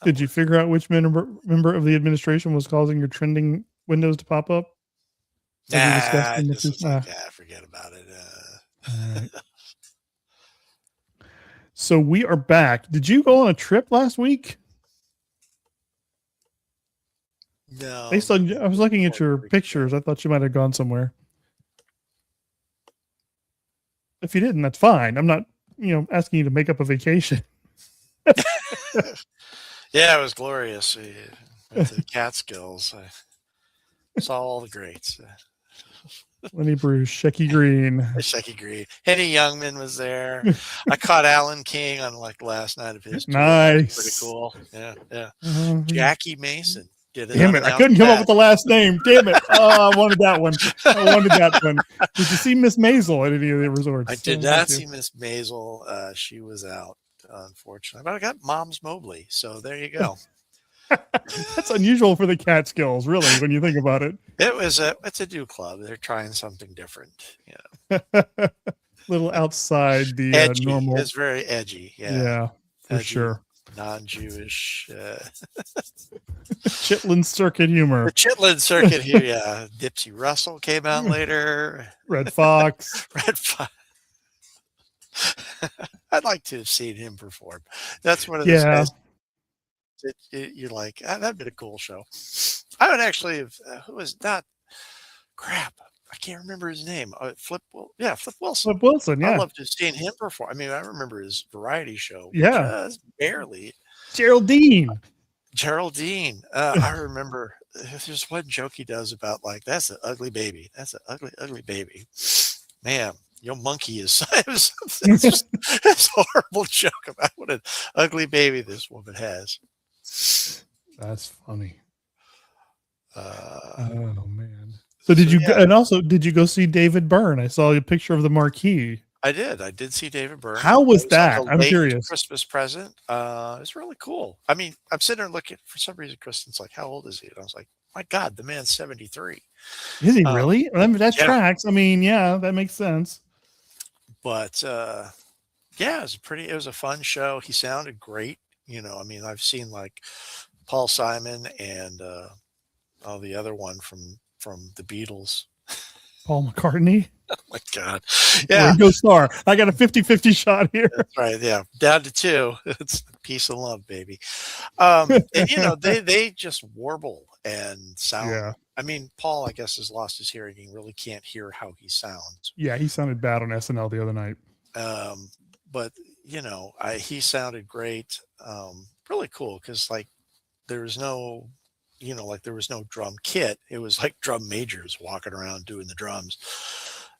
Did you figure out which member of the administration was causing your trending windows to pop up? I just was like, forget about it. All right. So we are back. Did you go on a trip last week? No. I was looking at your pictures. I thought you might have gone somewhere. If you didn't, that's fine. I'm not, asking you to make up a vacation. Yeah, it was glorious. At the Catskills, I saw all the greats. Lenny Bruce, Shecky Green. Henny Youngman was there. I caught Alan King on the last night of his tour. Nice. Pretty cool. Yeah. Jackie Mason. Damn it. I couldn't come up with the last name. Damn it. Oh, I wanted that one. Did you see Miss Maisel at any of the resorts? I did not see Miss Maisel. She was out, unfortunately. But I got Mom's Mobley. So there you go. That's unusual for the Catskills, really, when you think about it. It's a new club. They're trying something different. Little outside the normal. It's very edgy. Yeah, for edgy, sure. Non-Jewish Chitlin Circuit humor. The Chitlin Circuit here, yeah. Dipsy Russell came out later. Red Fox. I'd like to have seen him perform. That's one of those guys. You're like, that'd been a cool show. I would actually have. Who was that? Crap, I can't remember his name. Flip Wilson. Flip Wilson. Yeah, I'd love to have seen him perform. I mean, I remember his variety show. Yeah, just barely. Geraldine. I remember there's one joke he does about that's an ugly baby. That's an ugly baby. Man, your monkey is. It's a horrible joke about what an ugly baby this woman has. That's funny. Oh man. So did did you go see David Byrne? I saw a picture of the marquee. I did see David Byrne. How was that? I'm curious. Christmas present. It's really cool. I mean, I'm sitting there looking, for some reason Kristen's like, how old is he? And I was like, my God, the man's 73. Is he really? That tracks. I mean, yeah, that makes sense. But yeah, it was a fun show. He sounded great. I mean, I've seen Paul Simon and the other one from the Beatles. Paul McCartney. Oh my God. Yeah. Ringo Starr. I got a 50-50 shot here. That's right. Yeah. Down to 2. It's peace and love, baby. And they just warble and sound. Yeah. I mean, Paul, I guess, has lost his hearing. He really can't hear how he sounds. Yeah, he sounded bad on SNL the other night. But he sounded great. Really cool because there was no, there was no drum kit. It was drum majors walking around doing the drums.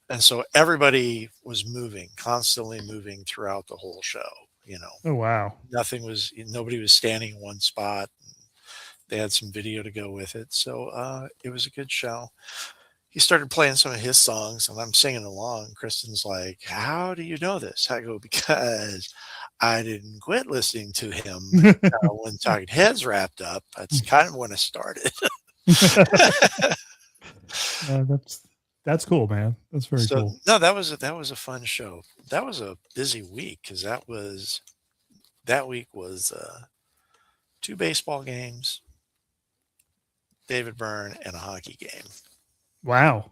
And so everybody was constantly moving throughout the whole show, Oh, wow. Nobody was standing in one spot. They had some video to go with it. So it was a good show. He started playing some of his songs and I'm singing along. Kristen's like, how do you know this? I go, because I didn't quit listening to him when Talking Heads wrapped up. That's kind of when I started. That's cool, man. That's very cool. No, that was a fun show. That was a busy week because that week was 2 baseball games, David Byrne, and a hockey game. Wow.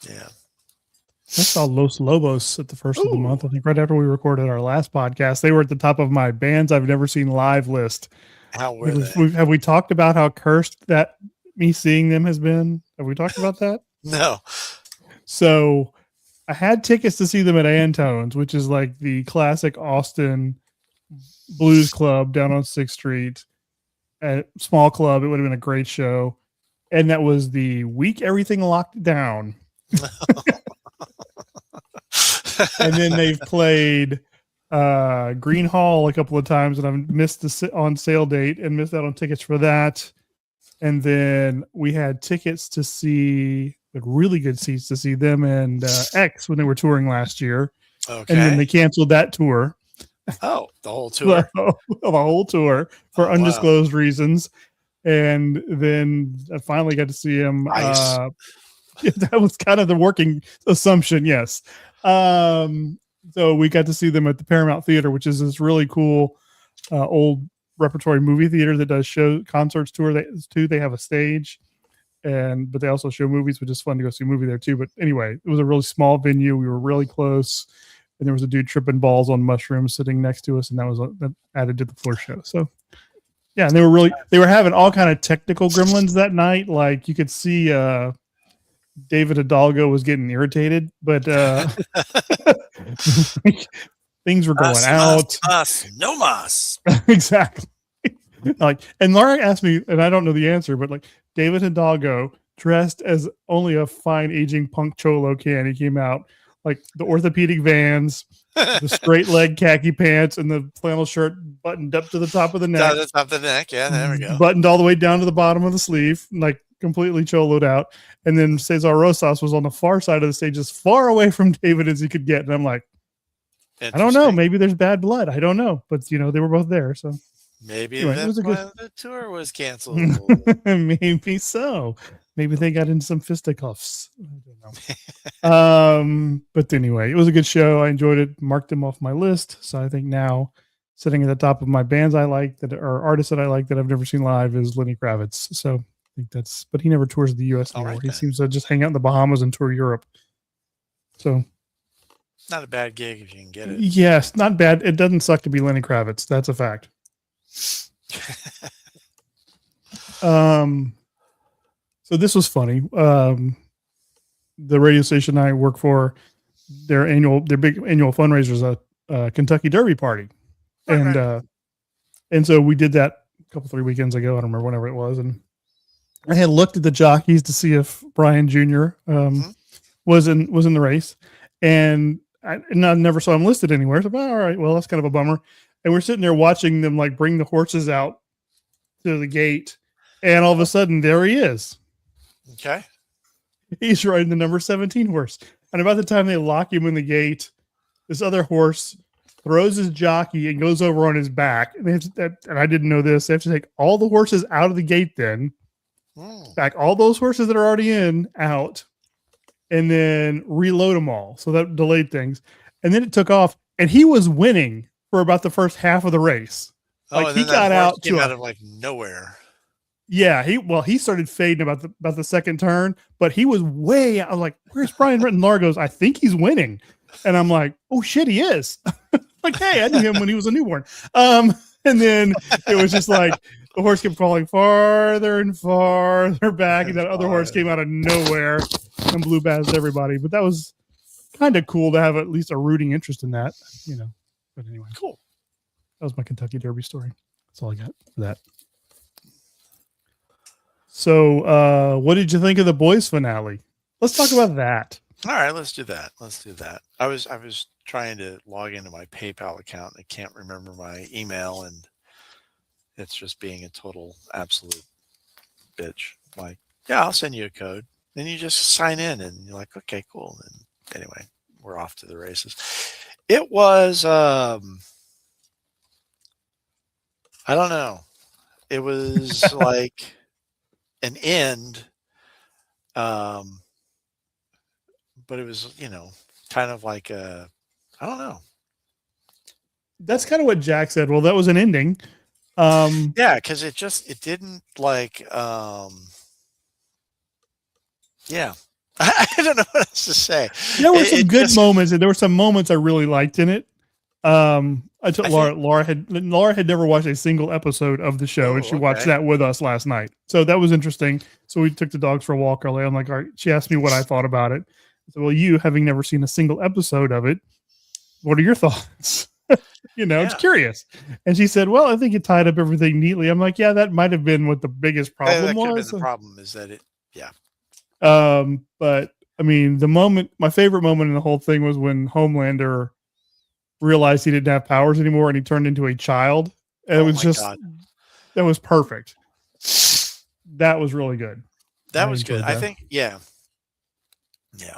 Yeah. I saw Los Lobos at the first of the month. I think right after we recorded our last podcast. They were at the top of my bands I've never seen live list. How were they? Have we talked about how cursed that me seeing them has been? Have we talked about that? No. So I had tickets to see them at Antone's, which is the classic Austin blues club down on 6th Street. A small club. It would have been a great show. And that was the week everything locked down. And then they've played Green Hall a couple of times, and I've missed the on sale date and missed out on tickets for that. And then we had tickets to see really good seats to see them and X when they were touring last year. Okay. And then they canceled that tour. Oh, the whole tour. The whole tour for undisclosed reasons. And then I finally got to see him. Nice. That was kind of the working assumption. Yes. So we got to see them at the Paramount Theater, which is this really cool old repertory movie theater that does show concerts tour. They have a stage, but they also show movies, which is fun to go see a movie there too. But anyway, it was a really small venue. We were really close, and there was a dude tripping balls on mushrooms sitting next to us, and that added to the floor show. So yeah, and they were having all kind of technical gremlins that night. Like you could see David Hidalgo was getting irritated, but things were going out. No mas. Exactly. Like, and Laura asked me, and I don't know the answer, but like David Hidalgo dressed as only a fine aging punk cholo can. He came out like the orthopedic Vans, the straight leg khaki pants, and the flannel shirt buttoned up to the top of the neck. The top of the neck, yeah, there we go. Buttoned all the way down to the bottom of the sleeve, like completely choloed out. And then Cesar Rosas was on the far side of the stage, as far away from David as he could get. And I'm like, I don't know. Maybe there's bad blood. I don't know. But, they were both there. So maybe anyway, that's why the tour was canceled. Maybe so. Maybe they got into some fisticuffs. I don't know. But anyway, it was a good show. I enjoyed it. Marked them off my list. So I think now sitting at the top of my bands I like that are artists that I like that I've never seen live is Lenny Kravitz. So I think but he never tours the US anymore. Right, he seems to just hang out in the Bahamas and tour Europe. So not a bad gig if you can get it. Yes, not bad. It doesn't suck to be Lenny Kravitz. That's a fact. So this was funny. The radio station I work for, their big annual fundraiser is a Kentucky Derby party. And so we did that a couple 3 weekends ago. I don't remember whenever it was. And I had looked at the jockeys to see if Brian Jr. Was in the race. And I never saw him listed anywhere. So, all right, well, that's kind of a bummer. And we're sitting there watching them like bring the horses out to the gate. And all of a sudden, there he is. Okay. He's riding the number 17 horse. And about the time they lock him in the gate, this other horse throws his jockey and goes over on his back. And I didn't know this. They have to take all the horses out of the gate then. Back all those horses that are already out. And then reload them all. So that delayed things. And then it took off. And he was winning for about the first half of the race. Like he got out of like nowhere. Yeah, he started fading about the second turn, but he was way out. I was like, where's Brian Britton? Laura goes, I think he's winning. And I'm like, oh shit, he is. Like, hey, I knew him when he was a newborn. And then it was just like the horse kept falling farther and farther back, and that other horse came out of nowhere and blue bazzed everybody. But that was kind of cool to have at least a rooting interest in that, But anyway, cool. That was my Kentucky Derby story. That's all I got for that. So, what did you think of the boys finale? Let's talk about that. All right, let's do that. I was trying to log into my PayPal account and I can't remember my email, and it's just being a total absolute bitch. Like, yeah, I'll send you a code. Then you just sign in and you're like, okay, cool. And anyway, we're off to the races. It was I don't know. It was like an end, but it was kind of like I don't know. That's kind of what Jack said. Well, that was an ending. Yeah, because it didn't like yeah. I don't know what else to say. There were some good moments, and there were some moments I really liked in it. I told Laura had never watched a single episode of the show, and she watched that with us last night. So that was interesting. So we took the dogs for a walk early. I'm like, all right. She asked me what I thought about it. I said, well, you having never seen a single episode of it, what are your thoughts? Just curious. And she said, well, I think it tied up everything neatly. I'm like, yeah, that might have been what the biggest problem was. The problem is that yeah. But I mean, my favorite moment in the whole thing was when Homelander realized he didn't have powers anymore and he turned into a child. And it was just, that was perfect. That was really good. That was good. I think, yeah. Yeah.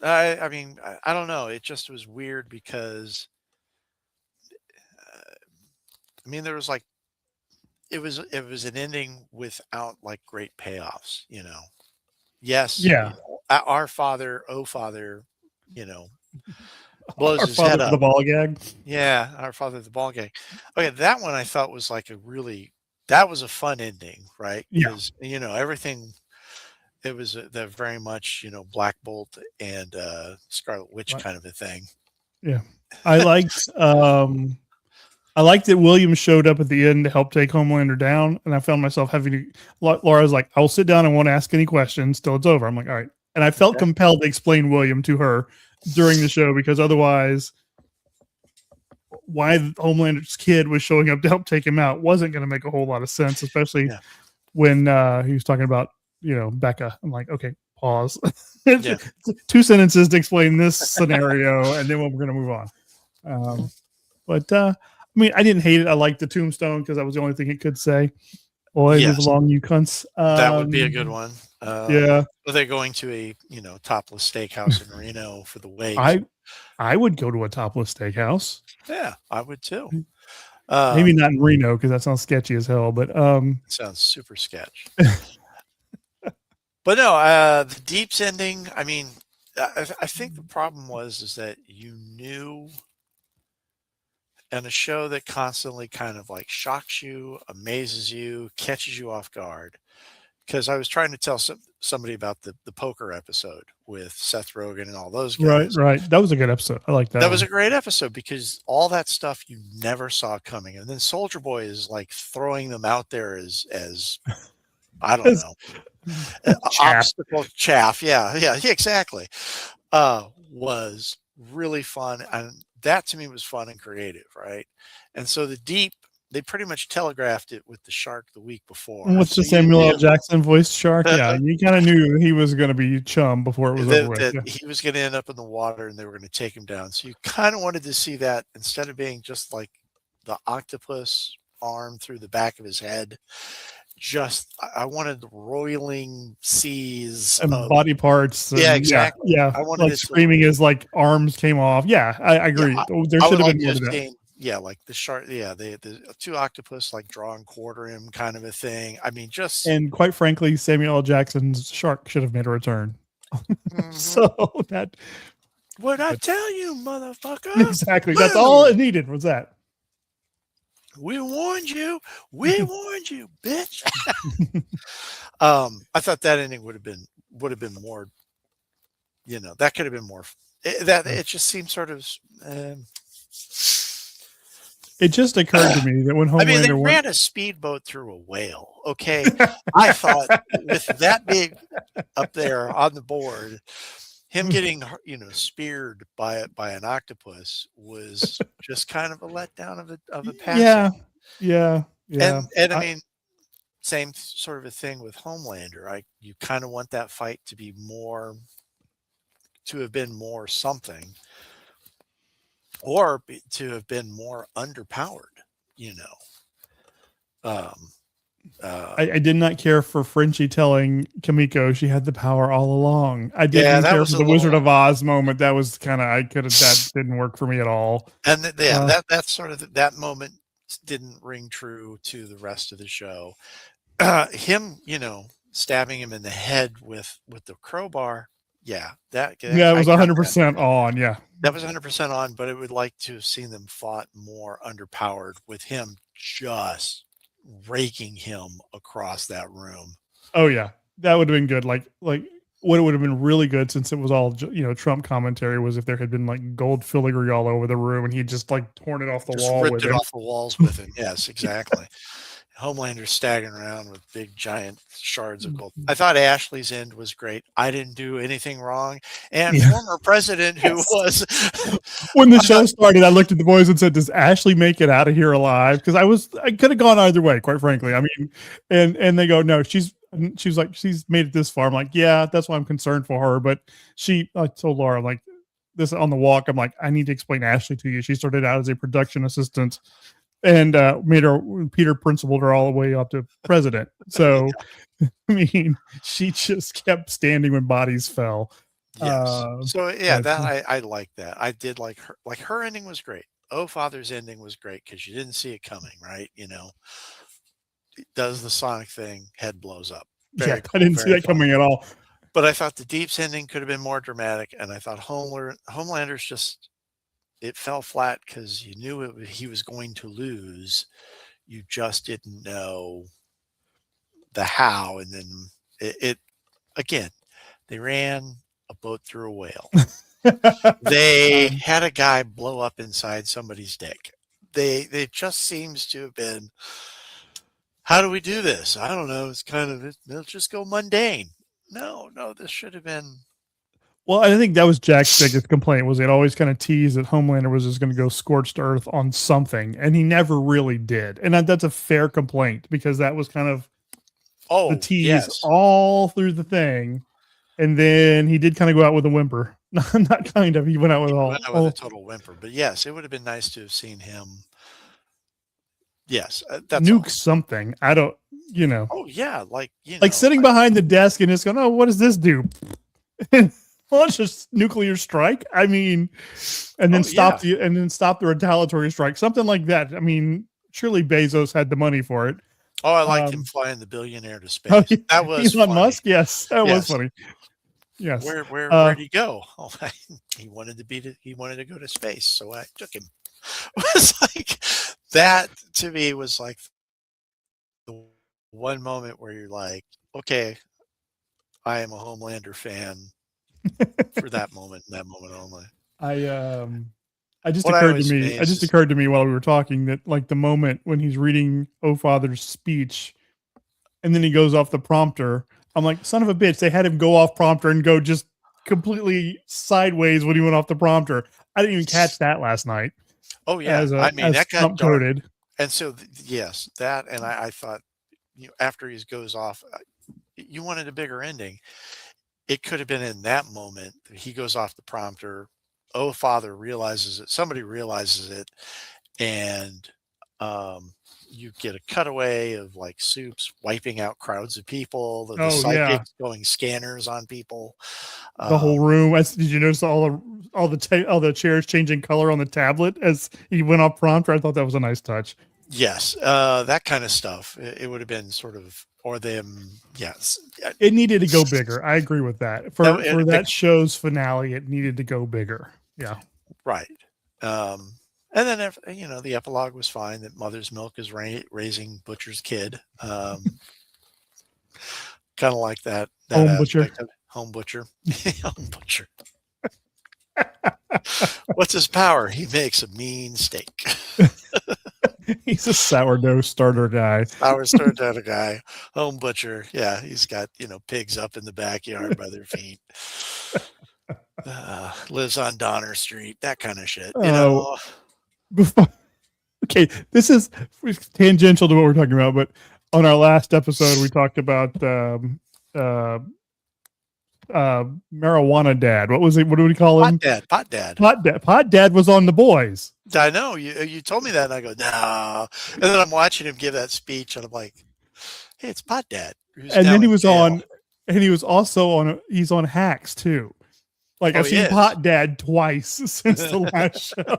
I mean, I don't know. It just was weird because, there was like, it was an ending without like great payoffs, Yes. Yeah. Our Father, oh Father, blows Our his father head with the up. ball gag. Yeah, Our Father the Ball Gang. Okay, that one I thought was like that was a fun ending, right? Yeah, Because everything. It was the very much Black Bolt and Scarlet Witch right. kind of a thing. Yeah. I liked I liked that William showed up at the end to help take Homelander down, and I found myself having to. Laura's like, "I'll sit down and won't ask any questions till it's over." I'm like, "All right," and I felt Okay. compelled to explain William to her during the show because otherwise, why Homelander's kid was showing up to help take him out wasn't going to make a whole lot of sense, especially Yeah. when he was talking about Becca. I'm like, okay, pause. Yeah. 2 sentences to explain this scenario, and then we're going to move on. But I mean, I didn't hate it. I liked the tombstone because that was the only thing it could say. Boy, move Yes, along, you cunts. that would be a good one. Yeah, Are they going to a topless steakhouse in Reno for the wake? I would go to a topless steakhouse. Yeah, I would too. Maybe not in Reno because that sounds sketchy as hell. But Sounds super sketch. But no, the Deep's ending. I mean, I think the problem is that you knew, and a show that constantly kind of like shocks you, amazes you, catches you off guard. Because I was trying to tell somebody about the poker episode with Seth Rogen and all those guys. right. That was a good episode. I like that. That was a great episode because all that stuff you never saw coming, and then Soldier Boy is like throwing them out there as I don't know, obstacle chaff. Yeah, exactly. Was really fun, and that to me was fun and creative, right? And so the Deep, they pretty much telegraphed it with the shark the week before. What's So the Samuel L. Jackson voiced shark? Yeah, you kind of knew he was going to be chum before it was over with. that he was going to end up in the water, and they were going to take him down. So you kind of wanted to see that instead of being just like the octopus arm through the back of his head. I wanted the roiling seas and of body parts. Yeah, exactly. Yeah, I wanted like it to screaming as like arms came off. Yeah, I agree. Yeah, There I should would have like been to more have to that. seen, like the shark, the two octopus like draw and quarter him kind of a thing. I mean, just And quite frankly, Samuel L. Jackson's shark should have made a return. So that What'd I tell you, motherfucker? exactly. That's all it needed was that. We warned you. We warned you, bitch. I thought that ending would have been more. That could have been more. It just seemed sort of. It just occurred to me that when Homelander I mean, they went, ran a speedboat through a whale. Okay, I thought with that big up there on the board, him getting speared by an octopus was just kind of a letdown of a passing. yeah. And I mean, same sort of a thing with Homelander. You kind of want that fight to have been more something, or to have been more underpowered. I did not care for Frenchie telling Kamiko she had the power all along. I didn't care for the Wizard of Oz moment. That was kind of that didn't work for me at all. And that sort of that moment didn't ring true to the rest of the show. Him, stabbing him in the head with the crowbar. Yeah, it was 100% on. Yeah, that was 100% on. But I would like to have seen them fought more underpowered with him just raking him across that room. Oh yeah, that would have been good. Like what would have been really good, since it was all Trump commentary, was if there had been like gold filigree all over the room and he just like torn it off the wall, ripped it off the walls with him. Yes, exactly. Homelander staggering around with big giant shards of gold. I thought Ashley's end was great. I didn't do anything wrong. And former president who was when the show started, I looked at the boys and said, "Does Ashley make it out of here alive?" Because I could have gone either way, quite frankly. I mean, and they go, "No, she's like, she's made it this far." I'm like, "Yeah, that's why I'm concerned for her." But I told Laura, like, this on the walk, I'm like, "I need to explain Ashley to you. She started out as a production assistant and Peter principled her all the way up to president." So, I mean, she just kept standing when bodies fell. Yes. So yeah, I like that. I did like her. Like her ending was great. Oh, Father's ending was great because you didn't see it coming, right? It does the Sonic thing, head blows up. Cool, I didn't see that coming at all. But I thought the Deep's ending could have been more dramatic, and I thought Homelander's just it fell flat because you knew he was going to lose. You just didn't know the how. And then it again, they ran a boat through a whale. They had a guy blow up inside somebody's dick. They just seems to have been, how do we do this? I don't know. It's kind of, let's just go mundane. No, this should have been. Well, I think that was Jack's biggest complaint, was it always kind of teased that Homelander was just going to go scorched earth on something, and he never really did. And that's a fair complaint, because that was kind of the tease all through the thing. And then he did kind of go out with a whimper. Not kind of. He went out with a total whimper. But yes, it would have been nice to have seen him. Yes, that's nuke something. I don't, Oh yeah, like sitting behind the desk and just going, "Oh, what does this do?" Launch a nuclear strike. I mean, and then stop the retaliatory strike. Something like that. I mean, surely Bezos had the money for it. Oh, I liked him flying the billionaire to space. That was Elon Musk. Yes, that was funny. Yes. Where'd he go? Oh, he wanted to go to space, so I took him. It was like that to me was like the one moment where you're like, okay, I am a Homelander fan for that moment only. It just occurred to me while we were talking that, like, the moment when he's reading O-Father's speech and then he goes off the prompter, I'm like, son of a bitch, they had him go off prompter and go just completely sideways when he went off the prompter. I didn't even catch that last night. Oh yeah. That got coded. And so yes, that, and I thought, after he goes off, you wanted a bigger ending. It could have been in that moment that he goes off the prompter. Oh, Father realizes it. Somebody realizes it, and you get a cutaway of like Soups wiping out crowds of people. The psychics going scanners on people. The whole room. Did you notice all the chairs changing color on the tablet as he went off prompter? I thought that was a nice touch. Yes, that kind of stuff. It would have been sort of, or them. Yes, it needed to go bigger. I agree with that. For that show's finale, it needed to go bigger. Yeah, right. And then the epilogue was fine. That Mother's Milk is raising Butcher's kid. Kind of like that. Home Butcher. Home Butcher. Home Butcher. What's his power? He makes a mean steak. He's a sourdough starter guy. Sourdough guy. Home Butcher. Yeah, he's got, pigs up in the backyard by their feet. Lives on Donner Street. That kind of shit. Okay, this is tangential to what we're talking about, but on our last episode, we talked about marijuana dad. What was it? What do we call him? Pot dad. Pot dad was on The Boys. I know. You told me that, and I go, no. And then I'm watching him give that speech, and I'm like, hey, it's Pot Dad. And then he was on, and he was also on. He's on Hacks too. Like, I've seen Pot Dad twice since the last show.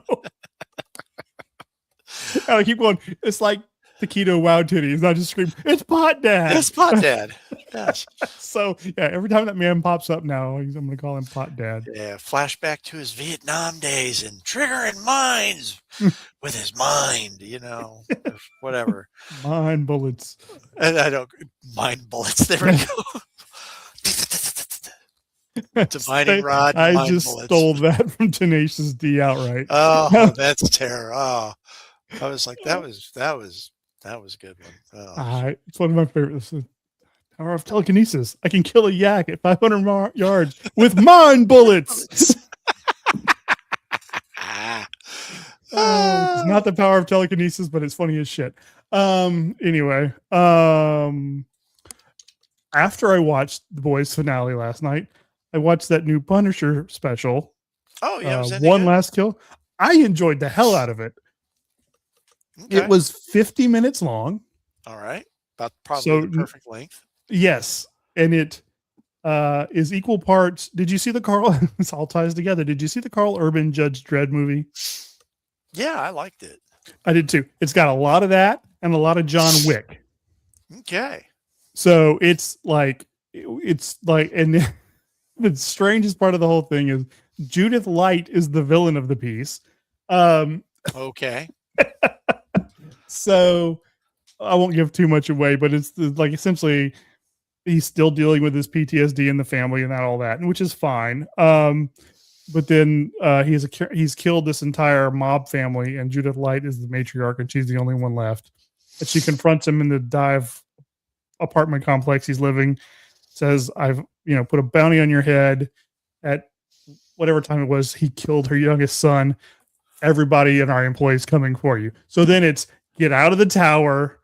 And I keep going. It's like Taquito Wow Titties. I just scream, "It's Pot Dad! It's Pot Dad!" Yes. So every time that man pops up now, I'm going to call him Pot Dad. Yeah, flashback to his Vietnam days and triggering minds with his mind. Whatever. Mind bullets. And I don't mind bullets. There we go. Dividing rod. I just stole that from Tenacious D outright. Oh, that's terror. Oh, I was like, that was a good one. Oh. It's one of my favorites. Power of telekinesis. I can kill a yak at 500 yards with mind bullets. It's not the power of telekinesis, but it's funny as shit. Anyway, after I watched The Boys finale last night, I watched that new Punisher special. Oh yeah, One Last Kill. I enjoyed the hell out of it. Okay. It was 50 minutes long. All right, about probably the perfect length. Yes, and it is equal parts. Did you see the Carl? This all ties together. Did you see the Carl Urban Judge Dredd movie? Yeah, I liked it. I did too. It's got a lot of that and a lot of John Wick. Okay. So it's like, and the strangest part of the whole thing is Judith Light is the villain of the piece. Okay. So I won't give too much away, but it's like essentially he's still dealing with his PTSD in the family and all that, which is fine. But then he's killed this entire mob family, and Judith Light is the matriarch, and she's the only one left. And she confronts him in the dive apartment complex he's living. Says, "I've put a bounty on your head at whatever time it was. He killed her youngest son. Everybody in our employees coming for you." So then it's get out of the tower,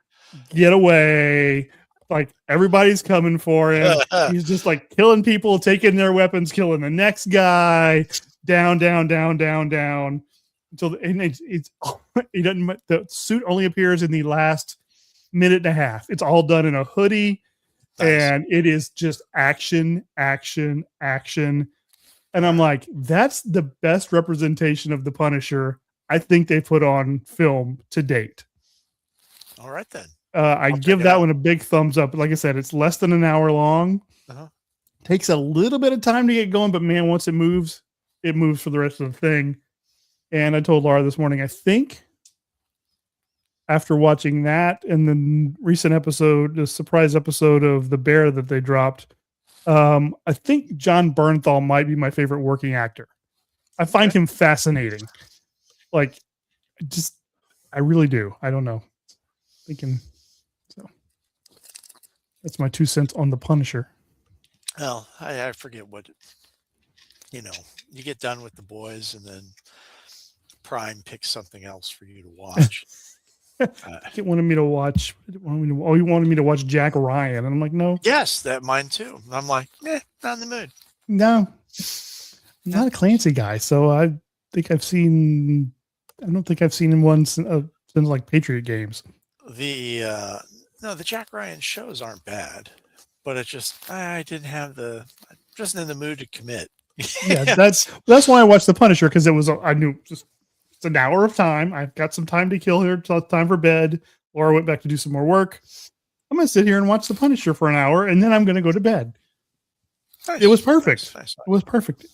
get away. Like everybody's coming for him. He's just like killing people, taking their weapons, killing the next guy, down, down, down, down, down. Until he doesn't. The suit only appears in the last minute and a half. It's all done in a hoodie, and it is just action, action, action. And I'm like, that's the best representation of the Punisher I think they put on film to date. All right then. I give that one a big thumbs up. Like I said, it's less than an hour long. Takes a little bit of time to get going, but man, once it moves for the rest of the thing. And I told Laura this morning, I think after watching that and the recent episode, the surprise episode of The Bear that they dropped, I think John Bernthal might be my favorite working actor. I find him fascinating. Like, I really do. I don't know. Thinking so. That's my 2 cents on the Punisher. Well, I forget what you get done with the boys, and then Prime picks something else for you to watch. He wanted me to watch. He wanted me to watch Jack Ryan, and I'm like, no. Yes, that mine too. I'm like, not in the mood. No, I'm not a Clancy guy, so I don't think I've seen him once since like Patriot Games. The Jack Ryan shows aren't bad, but it just I didn't have just in the mood to commit. Yeah, that's why I watched The Punisher, because I knew it's an hour of time. I've got some time to kill here. It's time for bed. Laura went back to do some more work. I'm going to sit here and watch The Punisher for an hour, and then I'm going to go to bed. Nice. It was perfect. Nice. It was perfect.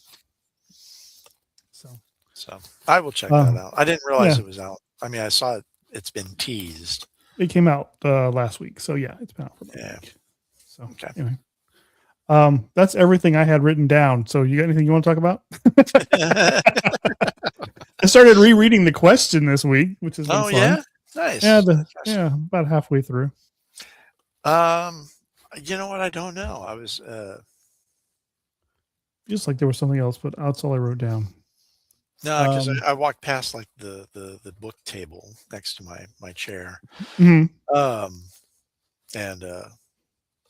So I will check that out. I didn't realize it was out. I mean, I saw it. It's been teased. It came out last week. So yeah, it's been out for a week. So anyway. That's everything I had written down. So you got anything you want to talk about? I started rereading The Question this week, which has been fun. Yeah? Nice. Yeah, about halfway through. You know what? I don't know. I was just like there was something else, but that's all I wrote down. No, because I walked past like the book table next to my chair. Mm-hmm.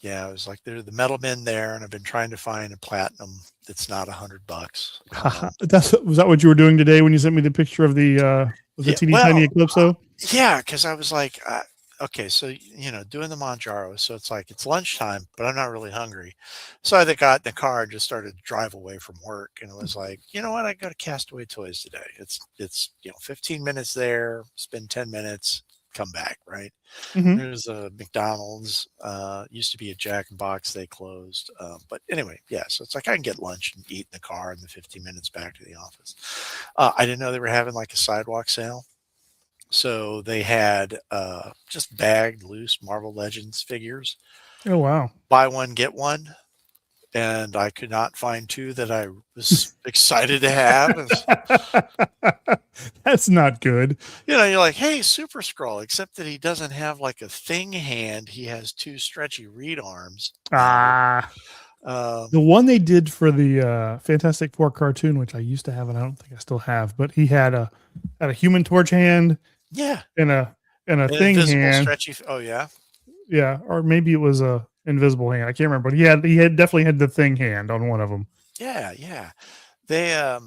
Yeah, I was like, there's the Metal Men there, and I've been trying to find a platinum that's not $100. Was that what you were doing today when you sent me the picture of the teeny tiny Eclipso? Yeah, because I was like, okay, so doing the Manjaro, so it's like it's lunchtime, but I'm not really hungry, so I got in the car and just started to drive away from work, and it was like, you know what, I go to Castaway Toys today. It's 15 minutes there, spend 10 minutes. Come back, right? Mm-hmm. There's a McDonald's, used to be a Jack in the Box, they closed, but anyway, yeah, so it's like I can get lunch and eat in the car in the 15 minutes back to the office. I didn't know they were having like a sidewalk sale, so they had just bagged loose Marvel Legends figures. Oh wow. Buy one get one, and I could not find two that I was excited to have. That's not good. You're like, hey, Super Skrull, except that he doesn't have like a thing hand. He has two stretchy reed arms. The one they did for the Fantastic Four cartoon, which I used to have, and I don't think I still have, but he had a Human Torch hand. Yeah. And a thing hand. Stretchy. Oh yeah. Yeah, or maybe it was a invisible hand. I can't remember, but he had definitely had the thing hand on one of them. Yeah. They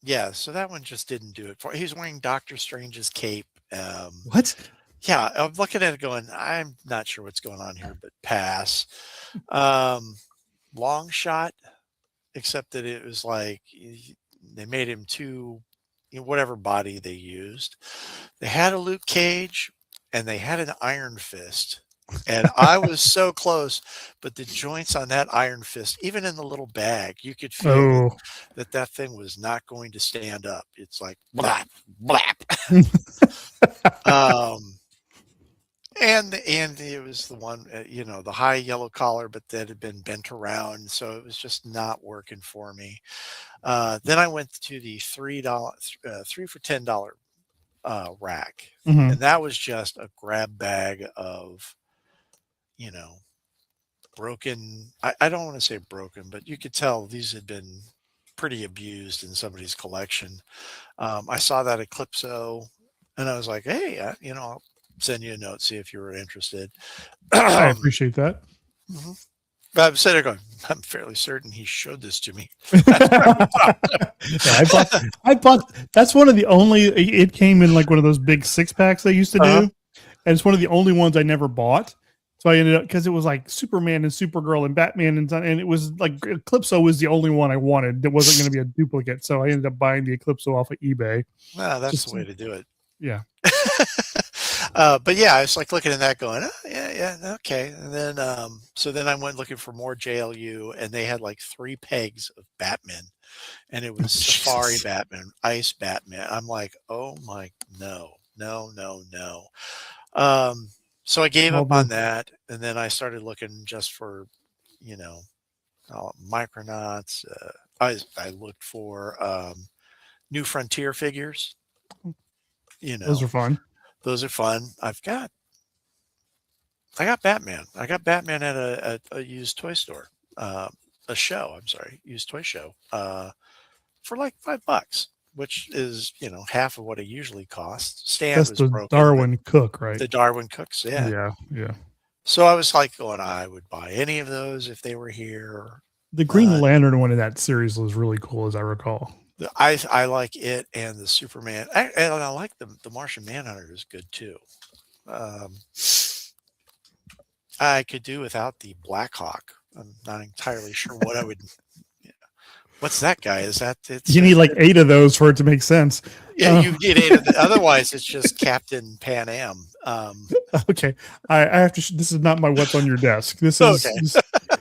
yeah, so that one just didn't do it for. He's wearing Doctor Strange's cape. What? Yeah, I'm looking at it going, I'm not sure what's going on here, but pass. Long shot, except that it was like they made him too, whatever body they used. They had a Luke Cage and they had an Iron Fist, And I was so close, but the joints on that Iron Fist, even in the little bag, you could feel Oh. that thing was not going to stand up. It's like blap, blap. Um, and it was the one, the high yellow collar, but that had been bent around, so it was just not working for me. Then I went to the $3, 3 for $10 rack, Mhm. and that was just a grab bag of, you know, broken. I don't want to say broken, but you could tell these had been pretty abused in somebody's collection. I saw that Eclipso, and I was like, hey, I'll send you a note, see if you were interested. I Mhm. appreciate that. But I'm sitting there going, I'm fairly certain he showed this to me. Yeah, I bought that's one of the only it came in like one of those big 6 packs they used to Uh-huh. do, and it's one of the only ones I never bought. So I ended up because it was like Superman and Supergirl and Batman and it was like Eclipso was the only one I wanted that wasn't going to be a duplicate. So I ended up buying the Eclipso off of eBay. No, that's the Just way to do it. yeah. But yeah, I was like looking at that going, oh, yeah, yeah, okay. And then, so then I went looking for more JLU, and they had like 3 pegs of Batman, and it was Safari Jesus. Batman, Ice Batman. I'm like, oh my, no, no, no, no. Um, so I gave All up on the that, and then I started looking just for, you know, Micronauts. I looked for New Frontier figures. You those know, are fun. those are fun. I got Batman. I got Batman at a used toy store, uh, a show. I'm sorry, used toy show, for like $5, which is half of what it usually costs. Stand That's was the broken, but Darwin Cook, right? the Darwin Cooks, yeah. Yeah, yeah. So I was like going, I would buy any of those if they were here. The Green Uh, Lantern one in that series was really cool, as I recall. I like it and the Superman, and I like the Martian Manhunter is good too. Um, I could do without the Black Hawk. I'm not entirely sure what I would. Yeah. What's that guy? Is that it's You need like 8 of those for it to make sense. yeah, you get 8 of the, otherwise it's just Captain Pan Am. Okay, I have to. This is not my what's on your desk. This is Okay.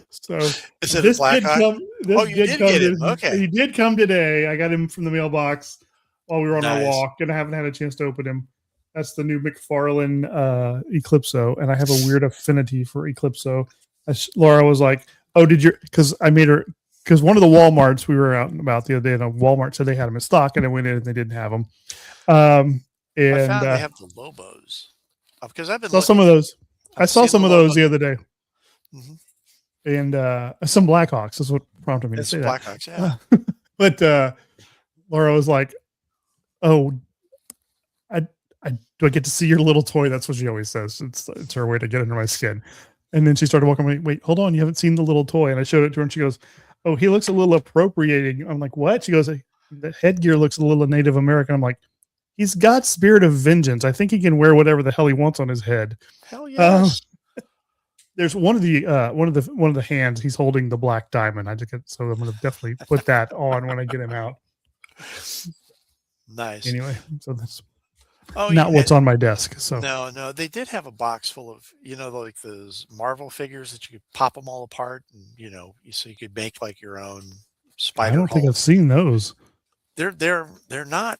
so. Is it a This Black did Hawk? come. Oh, This you did did come. get him. Okay. He did come today. I got him from the mailbox while we were on our Nice. walk, and I haven't had a chance to open him. That's the new McFarlane Eclipso, and I have a weird affinity for Eclipso. Laura was like, "Oh, did you?" Because I made her. Because one of the WalMarts we were out and about the other day, and a Walmart said they had them in stock, and I went in and they didn't have them. I And found they have the Lobos because I've been saw some looking. of those. I I've saw seen the some of Lobo. those the other day, Hmm. and some Blackhawks. That's what prompted me to It's say that. Blackhawks, yeah. But Laura was like, "Oh, I do I get to see your little toy?" That's what she always says. It's her way to get under my skin. And then she started walking away. Wait, hold on, you haven't seen the little toy? And I showed it to her, and she goes, "Oh, he looks a little appropriating." I'm like, "What?" She goes, "The headgear looks a little Native American." I'm like, "He's got spirit of vengeance. I think he can wear whatever the hell he wants on his head." Hell Um, yes. there's one of the hands. He's holding the black diamond. I just get so I'm going to definitely put that on when I get him out. Nice. Anyway, so that's Oh, not what's on my desk. So no, they did have a box full of, like those Marvel figures that you could pop them all apart, and so you could make like your own I Spider don't think Hulk. I've seen those. They're not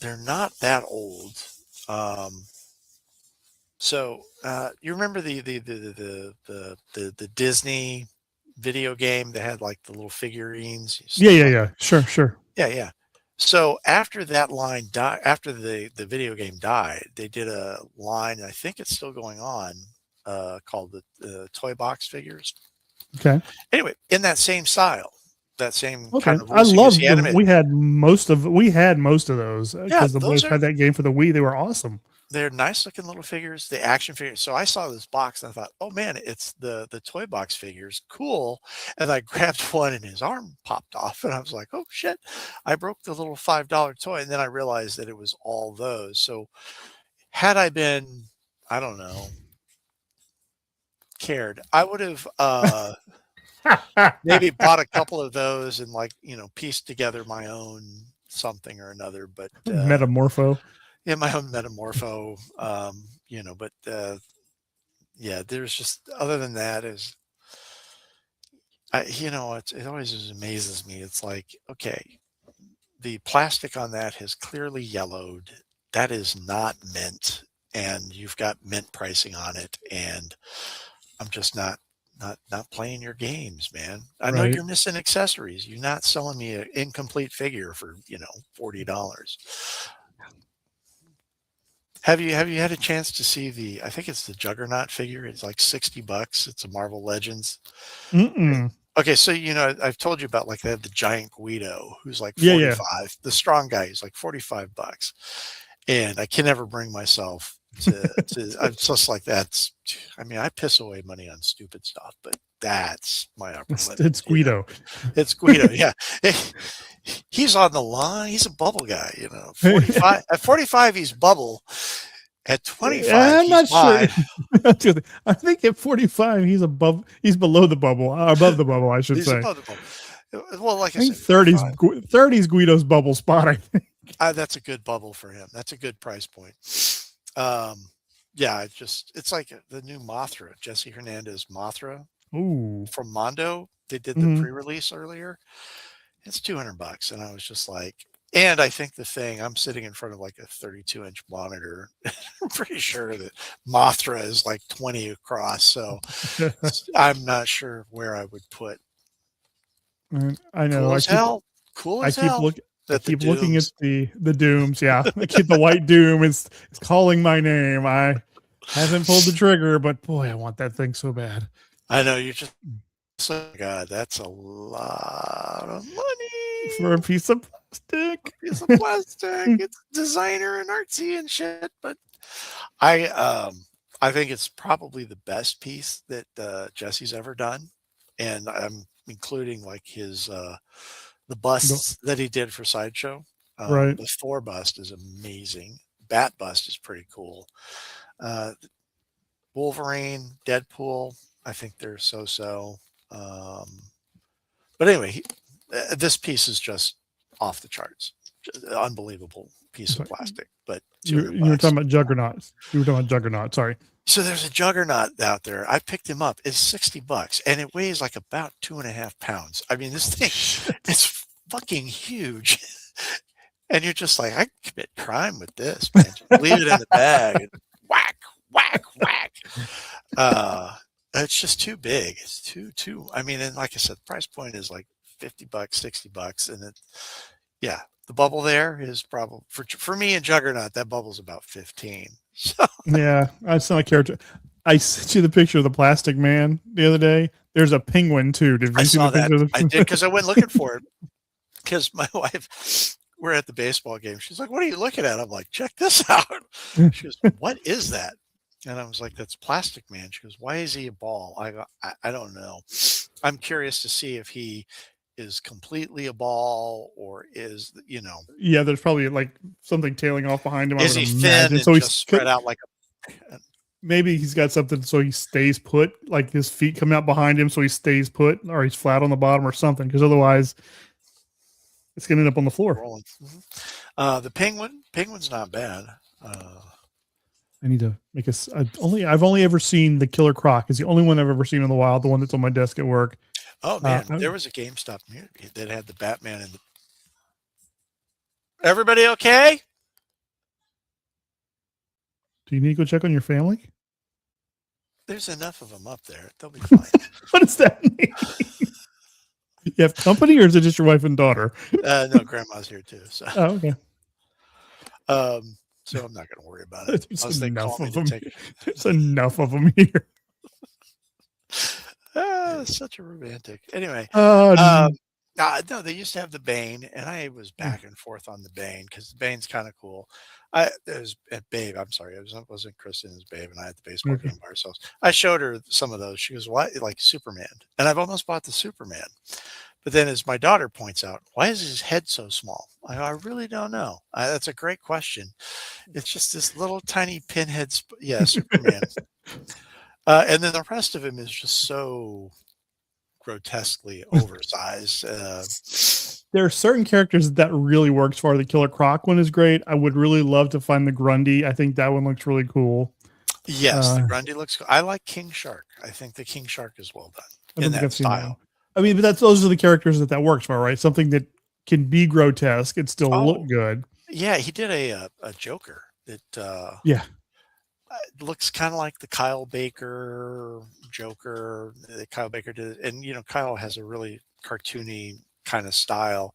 that old. Um, so you remember the Disney video game that had like the little figurines? You Yeah, stick 'em yeah, on. yeah. Sure. Yeah, yeah. So after that line died, after the video game died, they did a line, and I think it's still going on, called the Toy Box figures. Okay. Anyway, in that same style, that same Okay. kind of I love loosey-goosey them. anime. We had most of those Yeah, because the those boys are had that game for the Wii. They were awesome. they're nice looking little figures, the action figures. So I saw this box and I thought, oh man, it's the Toy Box figures, cool. And I grabbed one and his arm popped off, and I was like, oh shit, I broke the little $5 toy. And then I realized that it was all those. So had I been, I don't know, cared, I would have maybe bought a couple of those and like, pieced together my own something or another. But Metamorpho. yeah, my own Metamorpho, but yeah, there's just other than that is it always just amazes me. It's like, okay, the plastic on that has clearly yellowed. That is not mint, and you've got mint pricing on it, and I'm just not playing your games, man. I know Right. you're missing accessories. You're not selling me an incomplete figure for, $40. Have you had a chance to see I think it's the Juggernaut figure. It's like $60. It's a Marvel Legends. Mm-mm. Okay, so I've told you about, like, they have the giant Guido who's like Yeah, yeah. 45. The strong guy is like $45. And I can never bring myself to I'm just like that's I mean, I piss away money on stupid stuff, but that's my upper limit. It's Guido. It's Guido, yeah. He's on the line. He's a bubble guy, 45 at 45 he's bubble. At 25 I'm not he's sure. mine. I think at 45 he's below the bubble, above the bubble, I should He's say. above the bubble. Well, like I I think said, 30's Guido's bubble spot. I think. that's a good bubble for him. That's a good price point. Yeah, it's like the new Mothra, Jesse Hernandez Mothra Ooh. from Mondo. They did the Mhm. pre-release earlier. It's $200, and I was just like, and I think I'm sitting in front of like a 32-inch monitor. I'm pretty sure that Mothra is like 20 across, so I'm not sure where I would put. I know. Cool as hell. Cool I as keep hell. look. I That the keep looking at Dooms. the dooms. Yeah, I keep the white doom. It's calling my name. I haven't pulled the trigger, but boy, I want that thing so bad. I know you're just. So God, that's a lot of money For a piece of plastic. piece of plastic. It's designer and artsy and shit, but I think it's probably the best piece that Jesse's ever done, and I'm including like his the No, busts that he did for Sideshow. right. The Thor bust is amazing. Bat bust is pretty cool. Uh, Wolverine, Deadpool, I think they're so. Um, but anyway, this piece is just off the charts. Unbelievable piece of plastic, but You were $200. talking about Juggernaut. You were talking about Juggernaut. Sorry. So there's a Juggernaut out there. I picked him up. It's $60, and it weighs like about 2.5 pounds. I mean, this thing, it's fucking huge. And you're just like, I can commit crime with this, man. Just leave it in the bag and whack, whack, whack. It's just too big. It's too. I mean, and like I said, the price point is like $50, $60, and yeah, the bubble there is probably for me and Juggernaut. That bubble's about 15. So Yeah, I sound like character. I sent you the picture of the plastic man the other day. There's a penguin too. Did I you see saw the picture? that. I did because I went looking for it because my wife. We're at the baseball game. She's like, "What are you looking at?" I'm like, "Check this out." She goes, "What is that?" And I was like, "That's Plastic Man." She goes, "Why is he a ball?" I go, I don't know. I'm curious to see if he is completely a ball or Yeah, there's probably like something tailing off behind him. I is would he thin imagine. and So just spread out like a. maybe he's got something so he stays put, like his feet come out behind him, so he stays put, or he's flat on the bottom or something. Because otherwise, it's gonna end up on the floor. Rolling. The penguin's not bad. I need to make I've only ever seen the Killer Croc. Is the only one I've ever seen in the wild. The one that's on my desk at work. Oh man, there was a GameStop near me that had the Batman and the. Everybody okay? Do you need to go check on your family? There's enough of them up there. They'll be fine. What does that mean? You have company, or is it just your wife and daughter? No, Grandma's here too. So. Oh, okay. So I'm not going to worry about it. There's enough of them. There's enough of them here. Such a romantic. Anyway, No, no, they used to have the Bane, and I was back and forth on the Bane because the Bane's kind of cool. It was at Babe. I'm sorry, it wasn't Kristen. It was Babe, and I had the baseball game by ourselves. I showed her some of those. She goes, "Why, like Superman?" And I've almost bought the Superman. But then, as my daughter points out, why is his head so small? I really don't know. That's a great question. It's just this little tiny pinhead. Superman. And then the rest of him is just so grotesquely oversized. There are certain characters that really works for. The Killer Croc one is great. I would really love to find the Grundy. I think that one looks really cool. Yes, the Grundy looks cool. I like King Shark. I think the King Shark is well done I don't in think that I've seen that one. style. I mean, but those are the characters that works for, right? Something that can be grotesque and still look Oh, good. yeah, he did a Joker that Yeah. looks kind of like the Kyle Baker Joker that Kyle Baker did, and Kyle has a really cartoony kind of style.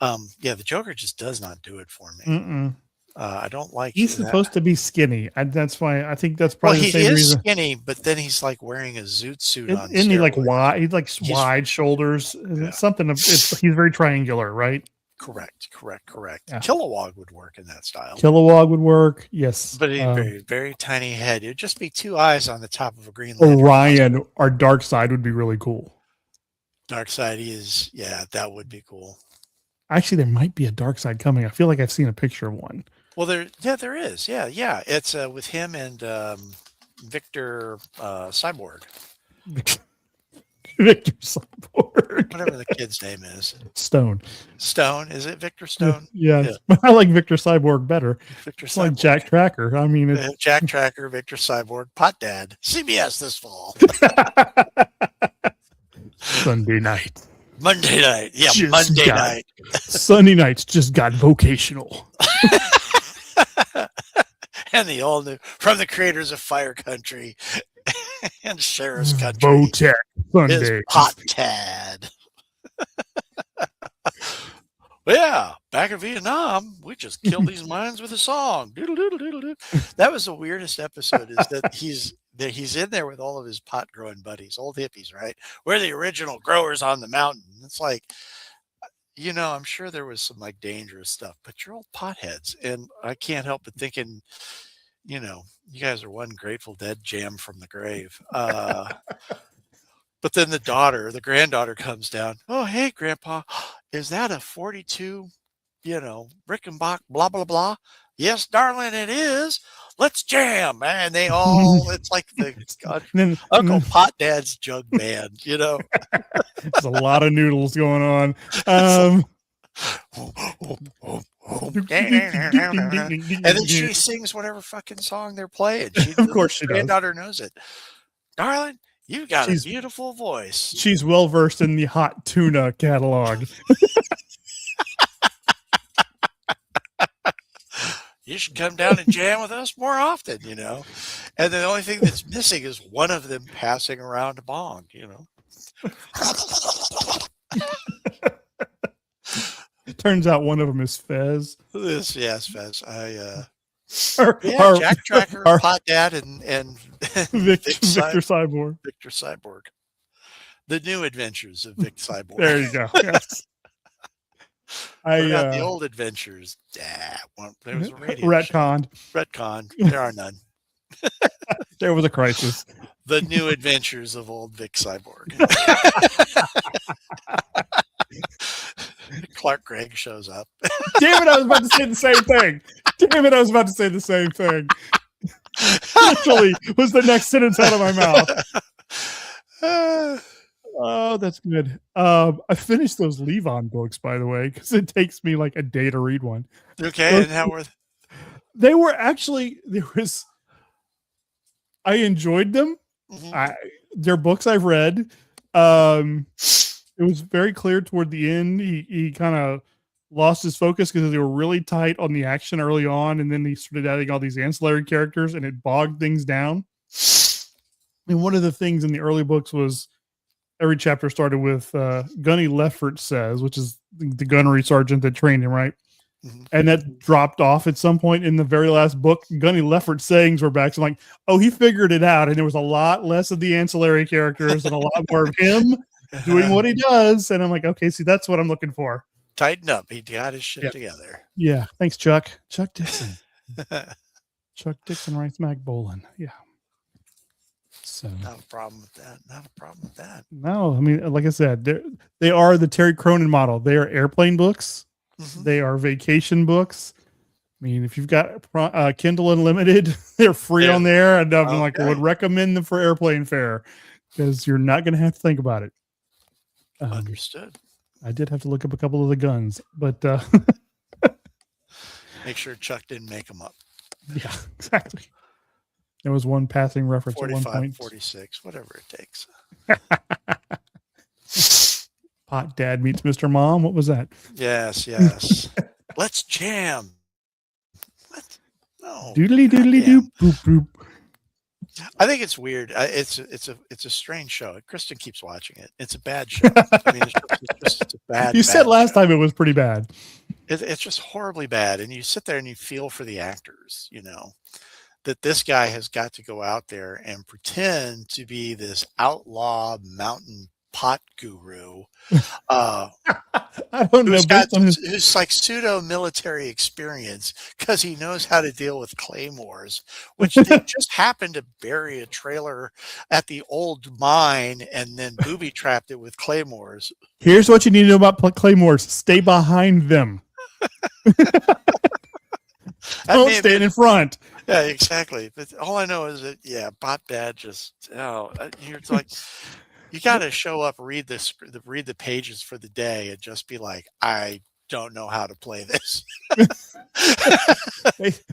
Yeah, the Joker just does not do it for me. Mm-mm. I don't like He's that. supposed to be skinny. That's why I think that's Well, probably the he same is reason. skinny, but then he's like wearing a zoot suit on Isn't he like steroids. wide? He's like He's- wide shoulders. Yeah. Something. He's very triangular, right? Correct. Yeah. Kilowog would work in that style. Kilowog would work. Yes. But a very, very tiny head. It'd just be two eyes on the top of a Green Lantern. Orion, our dark side would be really cool. Dark Side is, that would be cool. Actually, there might be a dark side coming. I feel like I've seen a picture of one. Well, there is. Yeah. It's with him and Victor Cyborg, Victor Cyborg. whatever the kid's name is. Stone. Stone, is it Victor Stone? Yeah. I like Victor Cyborg better. Victor It's Cyborg. like Jack Tracker. I mean, it's Jack Tracker, Victor Cyborg, Pot Dad, CBS this fall, Sunday night. Monday night. Yeah, Just Monday got night. Sunday nights just got vocational. And the all new from the creators of Fire Country and Sheriff's Country. Votech Is Sunday. Pot Tad. Yeah, back in Vietnam, we just killed these mines with a song. Doodle, doodle, doodle, doodle. That was the weirdest episode. Is that he's in there with all of his pot growing buddies, old hippies, right? We're the original growers on the mountain. It's like, I'm sure there was some like dangerous stuff, but you're all potheads, and I can't help but thinking, you guys are one Grateful Dead jam from the grave. But then the granddaughter comes down. Oh, hey, Grandpa, is that a 42, Rickenbach, blah, blah, blah? Yes, darling, it is. Let's jam. And they all, it's like the Uncle Pot Dad's jug band, There's a lot of noodles going on. And then she sings whatever fucking song they're playing. Of course she does. Granddaughter knows it. Darling, you got a beautiful voice. She's well versed in the hot tuna catalog. You should come down and jam with us more often, And the only thing that's missing is one of them passing around a bong, Turns out one of them is Fez. Yes, Fez. Jack Tracker, Pot Dad, and Victor Cyborg. Victor Cyborg. The new adventures of Vic Cyborg. There you go. Yes. The old adventures. There was a radio retconned. There are none. There was a crisis. The new adventures of old Vic Cyborg. Clark Gregg shows up. Damn it, I was about to say the same thing. Literally was the next sentence out of my mouth. Oh, that's good. I finished those Levon books, by the way, because it takes me like a day to read one. Okay, and how were they? Were actually I enjoyed them. Mm-hmm. They're books I've read. It was very clear toward the end. He kind of lost his focus because they were really tight on the action early on, and then he started adding all these ancillary characters, and it bogged things down. And one of the things in the early books was every chapter started with Gunny Leffert says, which is the gunnery sergeant that trained him, right? Mm-hmm. And that dropped off at some point in the very last book. Gunny Leffert's sayings were back. So I'm like, oh, he figured it out. And there was a lot less of the ancillary characters and a lot more of him doing what he does. And I'm like, okay, see, that's what I'm looking for. Tighten up. He got his shit together. Yeah. Thanks, Chuck. Chuck Dixon. Chuck Dixon writes Mac Bolan. Yeah. So not a problem with that. No, I mean, like I said, they are the Terry Cronin model. They are airplane books. Mm-hmm. They are vacation books. I mean, if you've got Kindle Unlimited, they're free on there. And I would recommend them for airplane fare because you're not going to have to think about it. Understood. I did have to look up a couple of the guns, but make sure Chuck didn't make them up. Yeah, exactly. There was one passing reference at one 45, point. 46, whatever it takes. Pot Dad meets Mr. Mom. What was that? Yes, yes. Let's jam. What? No. Doodly doodly doop boop boop. I think it's weird. It's a strange show. Kristen keeps watching it. It's a bad show. I mean, it's a bad. You said bad last show. time it was pretty bad. It's just horribly bad, and you sit there and you feel for the actors. That this guy has got to go out there and pretend to be this outlaw mountain pot guru. I don't know. Who's like pseudo military experience because he knows how to deal with claymores, which they just happened to bury a trailer at the old mine and then booby trapped it with claymores. Here's what you need to know about claymores: stay behind them. Don't stand in front. Yeah, exactly. But all I know is that Pot Dad just you're like. You got to show up, read the pages for the day, and just be like, I don't know how to play this.